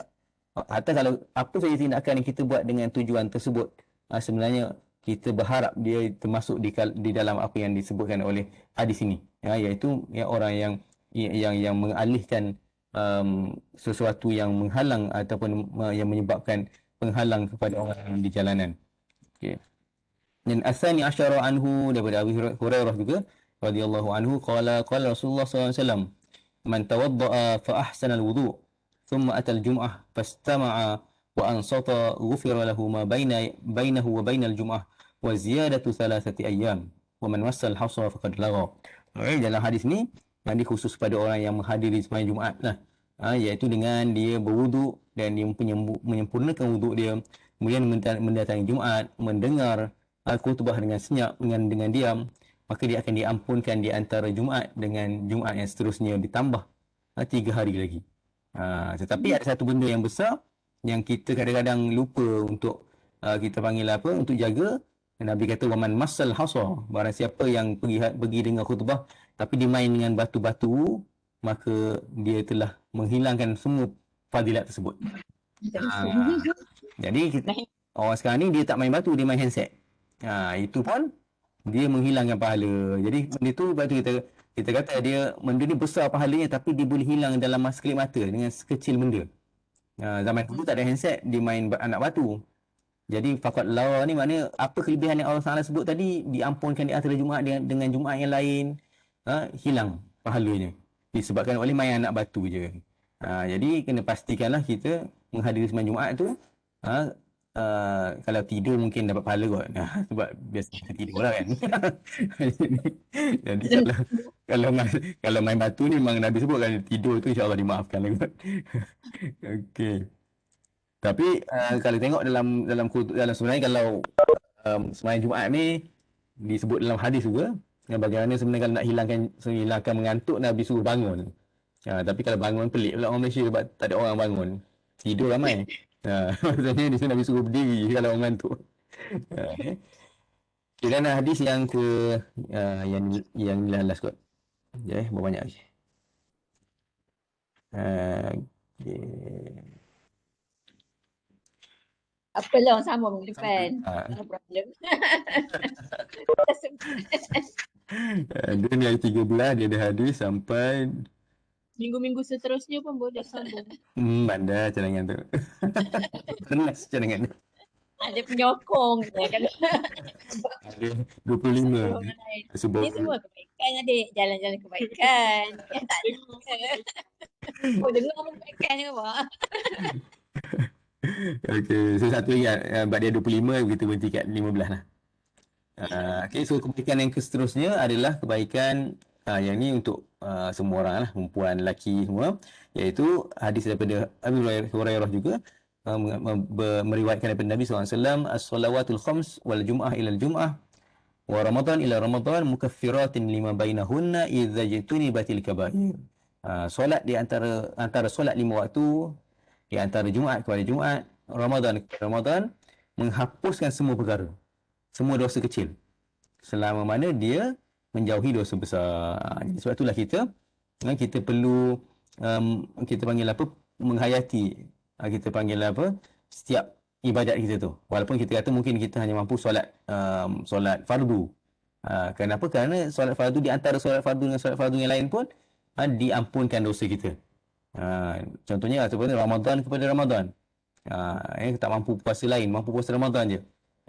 Atau kalau apa saja tindakan yang kita buat dengan tujuan tersebut, sebenarnya kita berharap dia termasuk di dalam apa yang disebutkan oleh hadis ini, iaitu orang yang mengalihkan sesuatu yang menghalang ataupun yang menyebabkan penghalang kepada orang di jalanan. Okey. Dan asani asyara anhu daripada Abu Hurairah juga radhiyallahu anhu qala Rasulullah sallallahu alaihi wasallam man tawaddaa fa ahsana alwudu thumma ata aljum'ah fastama'a wa ansata ghufira lahu ma bainahu wa bainal jum'ah wa ziyadatu thalathati ayyam wa man wassal hasa faqad lagha. Dalam hadis ni ini khusus pada orang yang menghadiri sembahyang Jumaat lah. Iaitu dengan dia berwuduk dan dia menyempurnakan wuduk dia, kemudian mendatangi Jumaat, mendengar khutbah dengan senyap, dengan diam, maka dia akan diampunkan di antara Jumaat dengan Jumaat yang seterusnya, ditambah 3 hari lagi. Tetapi ada satu benda yang besar yang kita kadang-kadang lupa untuk kita panggil apa, untuk jaga. Nabi kata waman masal hasa, barang siapa yang pergi dengar khutbah tapi dia main dengan batu-batu, maka dia telah menghilangkan semua fadilat tersebut. Jadi orang sekarang ni dia tak main batu, dia main handset. Itu pun dia menghilangkan pahala. Jadi benda tu sebab tu kita kata dia benda ni besar pahalanya, tapi dia boleh hilang dalam masa kelip mata dengan sekecil benda. Zaman dulu tak ada handset, dia main anak batu. Jadi faqad lawa ni maknanya apa kelebihan yang Allah Taala sebut tadi, diampunkan di antara Jumaat dengan Jumaat yang lain, hilang pahalanya disebabkan oleh main anak batu je. Jadi kena pastikanlah kita menghadiri sembahyang Jumaat tu, kalau tidur mungkin dapat pahala kot. Sebab biasa kita tidur lah kan. Jadi kalau main batu ni memang Nabi sebut kan, tidur tu insya-Allah dimaafkan lah kot. Okey. Tapi kalau tengok dalam sebenarnya kalau sembahyang Jumaat ni disebut dalam hadis juga, bagaimana sebenarnya kalau nak hilangkan mengantuk, Nabi suruh bangun. Tapi kalau bangun pelik pula orang Malaysia sebab tak ada orang bangun. Tidur ramai. Maksudnya di sini Nabi suruh berdiri kalau orang ngantuk. Okay. Dan hadis yang yang 19 kot. Okay, berapa banyak lagi? Okay. Apalah orang sama minggu depan. No problem. Dia ni hari 13 dia ada hadis sampai Minggu-minggu seterusnya pun boleh sambung. Bandar cadangan tu. Tenas cadangan tu. Ada penyokong je kan. Ada 25. Orang lain. Sebab Ni semua kebaikan adik. Jalan-jalan kebaikan. Yang tak ada. Oh dengar pun kebaikan ke apa? Okey, so satu lagi sebab dia 25 kita berhenti kat 15 lah. Okey, so kebaikan yang seterusnya adalah kebaikan yang ni untuk semua orang lah, perempuan, lelaki semua, iaitu hadis daripada Abu Hurairah juga meriwayatkan daripada Nabi SAW, as-salawatul khams wal jum'ah ila al-jum'ah wa ramadan ila ramadan mukaffiratin lima bainahunna idza jtunibatil kaba'ir. Solat di antara solat 5 waktu di antara Jumaat kepada Jumaat, Ramadan kepada Ramadan, menghapuskan semua perkara, semua dosa kecil, selama mana dia menjauhi dosa besar. Sebab itulah kita perlu kita panggil apa, menghayati, kita panggil apa, setiap ibadat kita tu. Walaupun kita kata mungkin kita hanya mampu solat fardu. Kenapa? Kerana solat fardu di antara solat fardu dengan solat fardu yang lain pun diampunkan dosa kita. Contohnya seperti Ramadan kepada Ramadan. Tak mampu puasa lain, mampu puasa Ramadan je.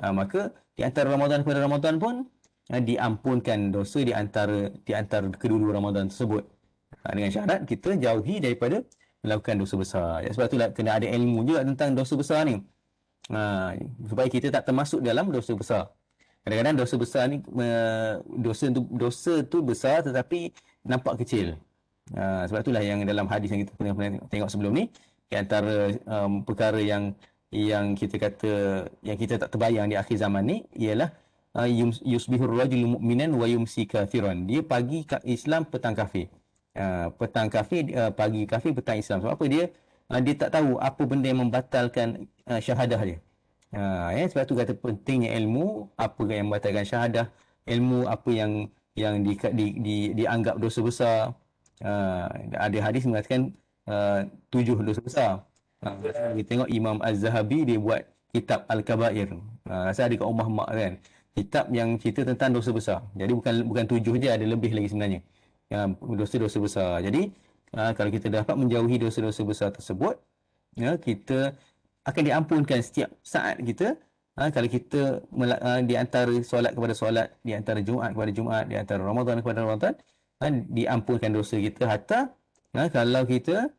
Maka di antara Ramadan kepada Ramadan pun diampunkan dosa di antara kedua-dua Ramadan tersebut. Dengan syarat kita jauhi daripada melakukan dosa besar. Sebab itulah kena ada ilmu juga tentang dosa besar ni. Supaya kita tak termasuk dalam dosa besar. Kadang-kadang dosa besar ni dosa tu besar tetapi nampak kecil. Sebab itulah yang dalam hadis yang kita pernah tengok sebelum ni, di antara perkara yang kita kata yang kita tak terbayang di akhir zaman ni ialah yusbihur rajulu mu'minan wa yumsi kafiran. Dia pagi Islam, petang kafir. Petang kafir, pagi kafir, petang Islam. Sebab apa? Dia tak tahu apa benda yang membatalkan syahadah dia. Sebab tu kata pentingnya ilmu, apa yang membatalkan syahadah, ilmu apa yang dianggap dosa besar. Ada hadis mengatakan 7 dosa besar. Kita tengok Imam Az-Zahabi dia buat kitab Al-Kabair. Saya ada kat rumah mak kan. Kitab yang cerita tentang dosa besar. Jadi bukan 7 je, ada lebih lagi sebenarnya. Dosa-dosa besar. Jadi kalau kita dapat menjauhi dosa-dosa besar tersebut, kita akan diampunkan setiap saat kita. Kalau kita di antara solat kepada solat, di antara Jumaat kepada Jumaat, di antara Ramadan kepada Ramadan, diampunkan dosa kita. Hatta kalau kita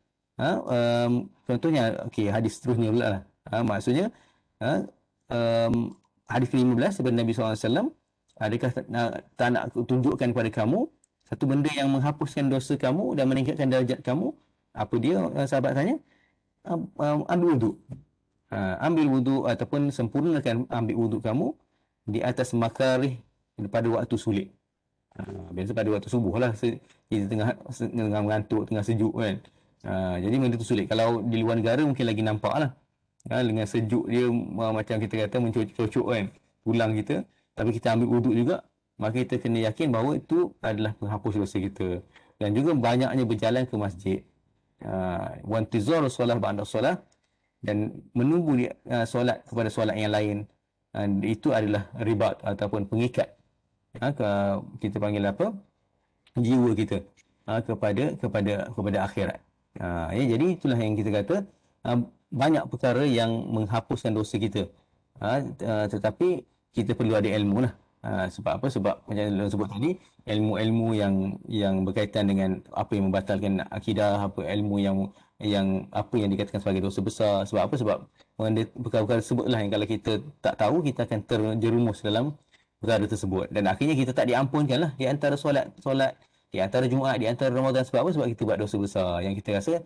contohnya hadis seterusnya pula lah. Maksudnya hadis ke-15 daripada Nabi SAW, adakah tak nak tunjukkan kepada kamu satu benda yang menghapuskan dosa kamu dan meningkatkan darjat kamu? Apa dia? Sahabat tanya. Ambil wuduk. Ambil wuduk ataupun sempurnakan ambil wuduk kamu di atas makarih pada waktu sulit. Biasa pada waktu subuh lah, kita tengah mengantuk, tengah sejuk kan. Jadi benda tu sulit. Kalau di luar negara mungkin lagi nampak lah. Dengan sejuk dia macam kita kata mencocok kan tulang kita. Tapi kita ambil wuduk juga, maka kita kena yakin bahawa itu adalah penghapus dosa kita. Dan juga banyaknya berjalan ke masjid. Wantizar solah ba'da solah, dan menunggu solat kepada solat yang lain. Itu adalah ribat ataupun pengikat. Kita panggil apa? Jiwa kita kepada akhirat. Jadi itulah yang kita kata banyak perkara yang menghapuskan dosa kita. Tetapi kita perlu ada ilmu lah. Sebab apa? Sebab macam yang sebut tadi, ilmu-ilmu yang berkaitan dengan apa yang membatalkan akidah, apa ilmu yang apa yang dikatakan sebagai dosa besar. Sebab apa? Sebab perkara-perkara tersebutlah yang kalau kita tak tahu, kita akan terjerumus dalam perkara tersebut. Dan akhirnya kita tak diampunkan lah di antara solat, di antara Jumaat, di antara Ramadan. Sebab apa? Sebab kita buat dosa besar yang kita rasa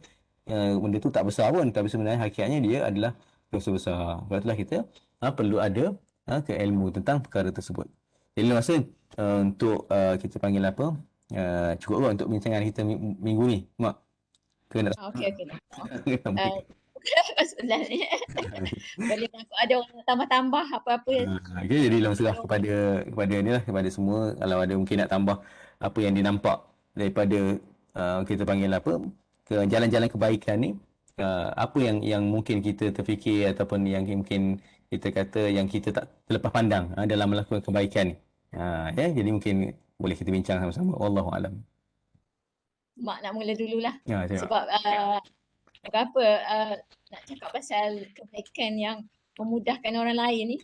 benda tu tak besar pun, tapi sebenarnya hakikatnya dia adalah dosa besar. Sebab itulah kita perlu ada keilmu tentang perkara tersebut. Jadi masa untuk kita panggil apa, cukup lah untuk bincangan kita minggu ni, Mak. Ke nak Okey okey. Okey. Soalan ni. Boleh aku ada orang nak tambah-tambah apa-apa Okay, jadi long serah yang kepada ni lah, kepada semua kalau ada mungkin nak tambah apa yang dinampak daripada kita panggil apa ke jalan-jalan kebaikan ni, apa yang mungkin kita terfikir ataupun yang mungkin kita kata yang kita tak terlepas pandang dalam melakukan kebaikan ni. Ya, jadi mungkin boleh kita bincang sama-sama. Wallahu alam. mak nak mula dululah. Tengok. Sebab apa nak cakap pasal kebaikan yang memudahkan orang lain ni.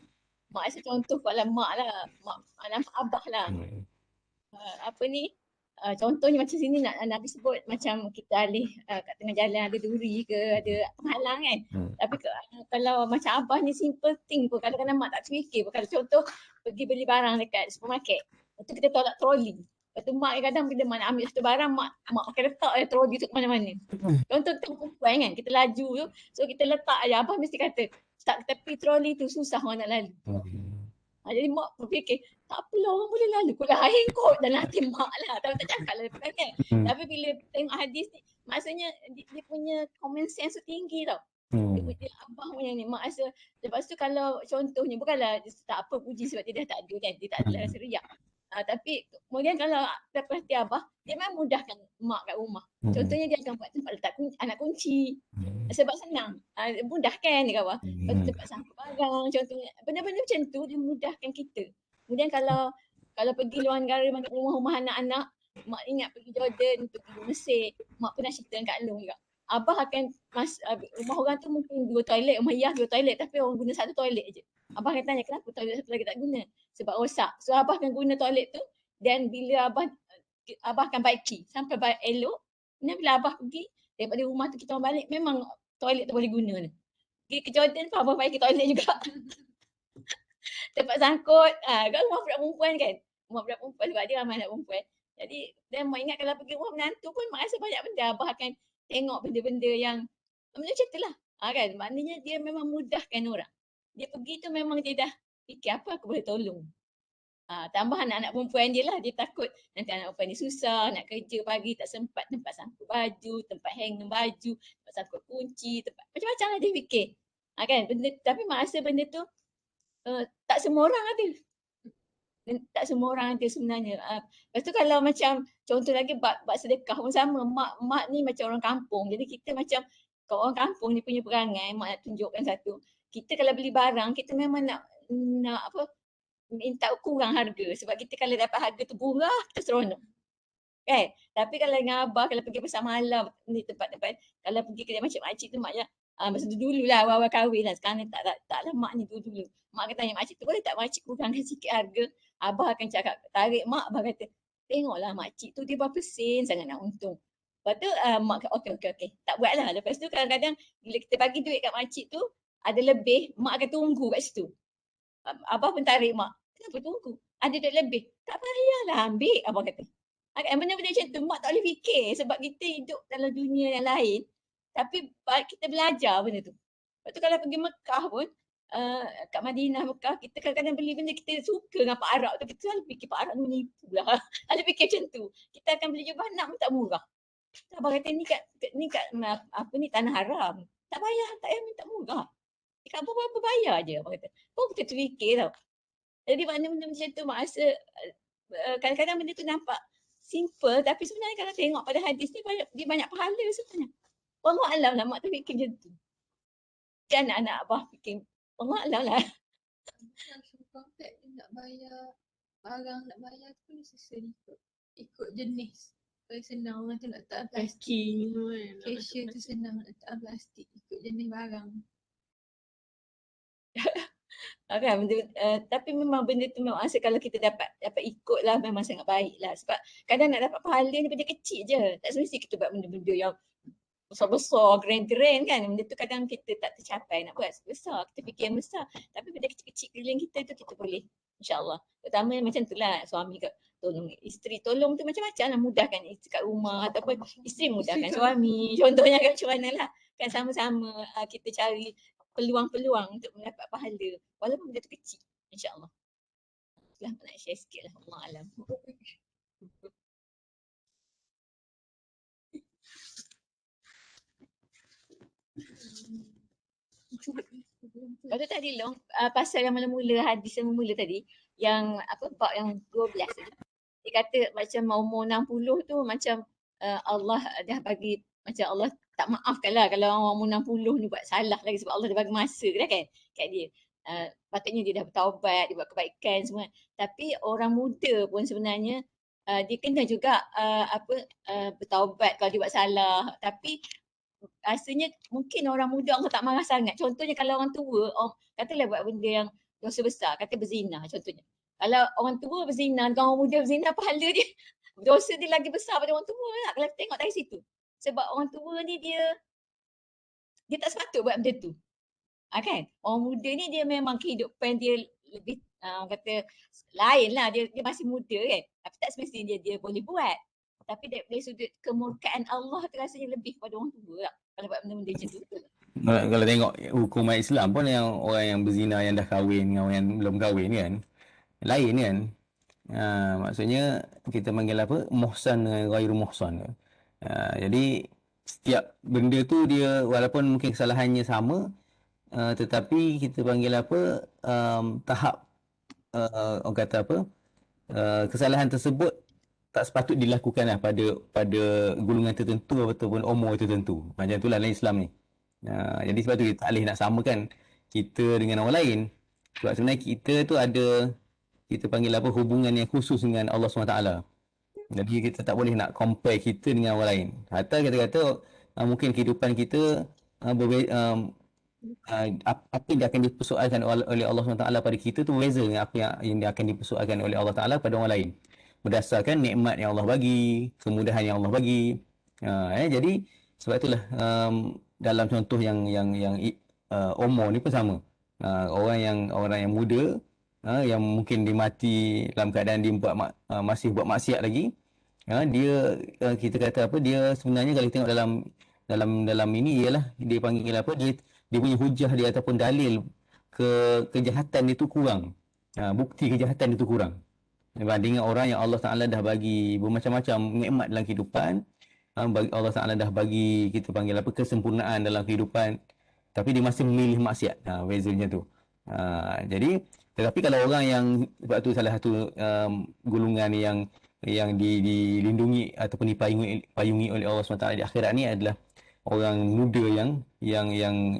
Mak rasa contoh kalau mak lah, mak nampak abah lah. Apa ni? Contohnya macam sini nak Nabi sebut macam kita alih kat tengah jalan ada duri ke, ada penghalang kan. Tapi kalau macam abah ni simple thing pun kadang-kadang mak tak terfikir pun. Kalau contoh pergi beli barang dekat supermarket, lepas tu kita tolak troli. Lepas tu mak kadang bila mak nak ambil satu barang, mak pakai letak je troli tu ke mana-mana. Contoh kita perempuan kan, kita laju tu, so kita letak je. Abah mesti kata, tak tepi troli tu susah orang nak lalu. Jadi mak berfikir, tak apalah orang boleh lalu kot lain kot dalam hati mak lah. Tapi tak cakap lah depan kan. Tapi bila tengok hadis ni, maksudnya dia punya common sense tu tinggi tau. Dia abah punya ni, mak rasa. Lepas tu kalau contohnya, bukanlah tak apa puji sebab dia dah tak ada kan. Dia tak adalah rasa riak. Tapi kemudian kalau dapat hati abah, dia memang mudahkan mak kat rumah. Contohnya dia akan buat tempat letak anak kunci. Sebab senang. Mudah kan dia kata. Lepas tu tempat sangkut barang contohnya. Benda-benda macam tu dia mudahkan kita. Kemudian kalau pergi luar negara rumah-rumah anak-anak, mak ingat pergi Jordan, pergi Mesir, mak pernah cerita dengan Kak Long juga. Abah akan rumah orang tu mungkin 2 toilet, rumah Iyah 2 toilet tapi orang guna 1 toilet je. Abah akan tanya kenapa toilet satu lagi tak guna? Sebab rosak. So abah akan guna toilet tu dan bila abah akan baiki sampai elok. Kemudian bila abah pergi daripada rumah tu kita orang balik memang toilet tu boleh guna ni. Pergi ke Jordan pun abah baiki toilet juga. Tempat sangkut. Kan rumah budak perempuan kan. Rumah budak perempuan sebab dia ramai anak perempuan. Jadi dan mak ingat kalau pergi rumah menantu pun mak rasa banyak benda abah akan tengok benda-benda yang macam tu lah. Kan maknanya dia memang mudahkan orang. Dia pergi tu memang dia dah fikir apa aku boleh tolong. Tambah anak-anak perempuan dia lah. Dia takut nanti anak perempuan ni susah, nak kerja pagi tak sempat tempat sangkut baju, tempat hanger baju, tempat sangkut kunci, tempat macam-macam lah dia fikir. Kan benda, tapi mak rasa benda tu tak semua orang ada. Tak semua orang ada sebenarnya. Lepas tu kalau macam contoh lagi bab sedekah pun sama. Mak ni macam orang kampung. Jadi kita macam kalau orang kampung ni punya perangai, mak nak tunjukkan satu. Kita kalau beli barang, kita memang nak apa minta kurang harga. Sebab kita kalau dapat harga tu murah, kita seronok. Kan? Tapi kalau dengan abah, kalau pergi pasar malam ni tempat-tempat, kalau pergi kedai macam makcik tu mak ya, masa tu dulu lah awal-awal kahwin lah. Sekarang ni taklah mak ni dulu. Mak akan tanya makcik tu, boleh tak makcik kurangkan sikit harga? Abah akan cakap, tarik mak, abah kata, tengoklah makcik tu dia berapa sen sangat nak untung. Lepas tu mak kata, okey. Tak buat lah. Lepas tu kadang-kadang bila kita bagi duit kat makcik tu, ada lebih, mak akan tunggu kat situ. Abah pun tarik mak. Kenapa tunggu? Ada duit lebih. Tak payahlah ambil, abah kata. Benda-benda macam tu mak tak boleh fikir sebab kita hidup dalam dunia yang lain. Tapi kita belajar benda tu. Lepas tu kalau pergi Mekah pun, kat Madinah Mekah, kita kadang-kadang beli benda kita suka dengan Pak Arab tu. Kita selalu fikir Pak Arab ni menipu lah. Ada fikir macam tu. Kita akan beli jubah nak pun tak murah. Abah kata ni kat apa ni tanah haram. Tak payah minta murah. Kat apa bayar je abah kata. Pun kita terfikir tau. Jadi benda-benda macam tu mak rasa kadang-kadang benda tu nampak simple tapi sebenarnya kalau tengok pada hadis ni dia banyak pahala sebenarnya. Allah alam lah mak tu fikir macam tu. Kan anak-anak abah fikir Allah alam lah. Kontrak nak bayar barang nak bayar tu mesti ikut jenis. Supaya senang orang tu nak letak plastik. Packing kan. Cashier tu senang nak letak plastik ikut jenis barang. Kan tapi memang benda tu memang rasa kalau kita dapat ikut lah memang sangat baik lah sebab kadang nak dapat pahala ni benda kecil je, tak semesti kita buat benda-benda yang besar-besar, grand-grand kan, benda tu kadang kita tak tercapai nak buat besar, kita fikir yang besar tapi benda kecil-kecil keliling kita tu kita boleh insyaAllah, terutama macam tu lah suami tolong isteri tolong tu macam-macam lah, mudahkan isteri kat rumah ataupun isteri mudahkan suami, contohnya kan macam mana lah kan sama-sama kita cari peluang-peluang untuk mendapat pahala walaupun benda tu kecil insyaAllah. Itulah nak share sikit lah Allah alam. Lepas tu tadi Long, pasal yang mula-mula hadis yang mula tadi, yang apa bab yang 12 tadi. Dia kata macam umur 60 tu macam Allah dah bagi, macam Allah tak maafkan lah kalau orang umur 60 ni buat salah lagi sebab Allah dah bagi masa kan kat dia. Patutnya dia dah bertaubat, dia buat kebaikan semua. Tapi orang muda pun sebenarnya dia kena juga bertaubat kalau dia buat salah. Tapi rasanya mungkin orang muda Allah tak marah sangat. Contohnya kalau orang tua, katalah buat benda yang dosa besar, kata berzina contohnya. Kalau orang tua berzina dengan orang muda berzina, pahala dia, dosa dia lagi besar pada orang tua lah kalau tengok dari situ. Sebab orang tua ni dia tak sepatut buat benda tu. Kan? Orang muda ni dia memang kehidupan dia lebih kata lain lah. Dia masih muda kan. Tapi tak semestinya dia boleh buat. Tapi dari sudut kemurkaan Allah tu rasanya lebih pada orang tua lah. Kalau buat benda-benda macam tu. Kalau tengok hukuman Islam pun yang orang yang berzina yang dah kahwin dengan orang yang belum kahwin kan, lain kan. Maksudnya kita panggil apa? Muhsan dengan ghairu muhsan. Jadi setiap benda tu dia walaupun mungkin kesalahannya sama, tetapi kita panggil apa? Tahap orang kata apa? Kesalahan tersebut tak sepatut dilakukan lah pada golongan tertentu ataupun umur tertentu. Macam itulah dalam Islam ni. Jadi sebab tu kita tak boleh nak samakan kita dengan orang lain. Sebab sebenarnya kita tu ada, kita panggil apa, hubungan yang khusus dengan Allah SWT. Jadi kita tak boleh nak compare kita dengan orang lain. Hatta kita kata mungkin kehidupan kita apa yang akan dipersoalkan oleh Allah SWT pada kita tu berbeza dengan apa yang akan dipersoalkan oleh Allah Ta'ala pada orang lain. Berdasarkan nikmat yang Allah bagi, kemudahan yang Allah bagi. Jadi sebab itulah dalam contoh yang umur ni pun sama. Orang yang muda yang mungkin dia mati dalam keadaan dia masih buat maksiat lagi. Dia kita kata apa, dia sebenarnya kalau tengok dalam ini ialah dia panggil apa, dia punya hujah dia ataupun dalil kejahatan dia tu kurang. Bukti kejahatan dia tu kurang. Berbanding orang yang Allah Ta'ala dah bagi bermacam-macam nikmat dalam kehidupan, Allah Ta'ala dah bagi kita panggil apa, kesempurnaan dalam kehidupan, tapi dia masih memilih maksiat. Bezanya tu. Jadi tetapi kalau orang yang, sebab tu salah satu golongan yang dilindungi ataupun dipayungi oleh Allah SWT di akhirat ni adalah orang muda yang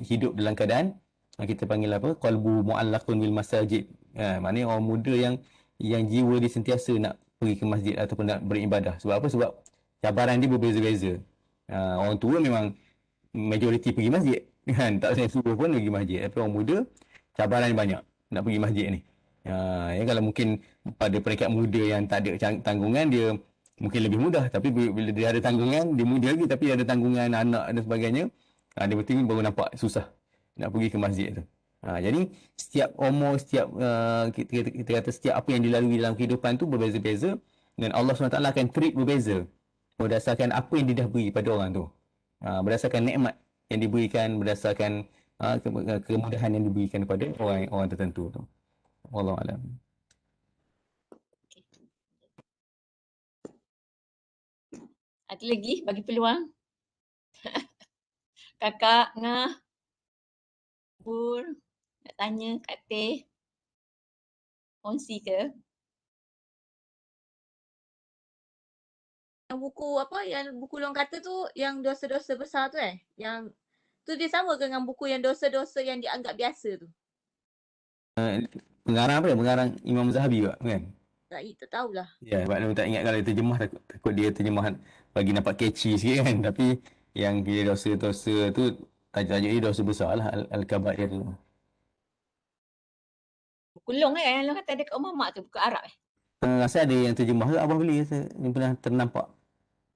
hidup dalam keadaan kita panggil apa, qalbu mu'allaqun bil masajid. Maknanya orang muda yang jiwa dia sentiasa nak pergi ke masjid ataupun nak beribadah. Sebab apa? Sebab cabaran dia berbeza-beza. Orang tua memang majoriti pergi masjid kan, tak saya suruh pun pergi masjid. Tapi orang muda cabaran banyak nak pergi masjid ni. Kalau mungkin pada peringkat muda yang tak ada tanggungan, dia mungkin lebih mudah. Tapi bila dia ada tanggungan, dia muda lagi tapi ada tanggungan anak dan sebagainya, dia betul baru nampak susah nak pergi ke masjid tu. Jadi setiap umur, setiap kita kata setiap apa yang dilalui dalam kehidupan tu berbeza-beza, dan Allah SWT akan treat berbeza berdasarkan apa yang dia dah beri pada orang tu. Berdasarkan nikmat yang diberikan, berdasarkan kemudahan yang diberikan kepada orang tertentu tu. Wallahu a'lam. Ada lagi bagi peluang? Kakak, Ngah, Bur, nak tanya Kak Teh, kongsi ke? Yang buku apa, yang buku Long kata tu, yang dosa-dosa besar tu yang tu dia sama ke dengan buku yang dosa-dosa yang dianggap biasa tu? Pengarang apa ya? Pengarang Imam Zahabi juga kan? Tak tahulah. Ya, sebab dia tak ingat kalau dia terjemah, takut dia terjemahan bagi nampak catchy sikit kan. Tapi yang dia dosa-dosa tu, tajuk dia dosa besar lah, Al-Kabair tu. Buku Long yang Long kata ada kat rumah mak tu, buku Arab Rasa ada yang terjemah ke, abang beli rasa yang pernah ternampak.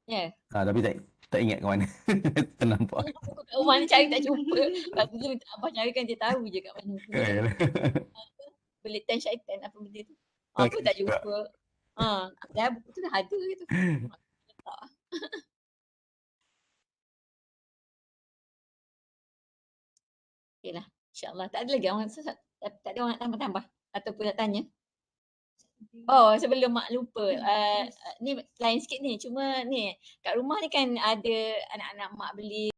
Ya. Tapi tak ingat ke mana. Ternampak. Buku kat rumah ni cari tak jumpa. Lepas tu dia minta abang carikan, dia tahu je kat mana. Belitan syaitan apa benda tu. Apa tak jumpa. Dah buku tu dah ada gitu. Tak. Okeylah. InsyaAllah. Tak ada lagi orang, tak ada orang nak tambah-tambah ataupun nak tanya. Oh, sebelum mak lupa. Ni lain sikit ni. Cuma ni kat rumah ni kan ada anak-anak mak beli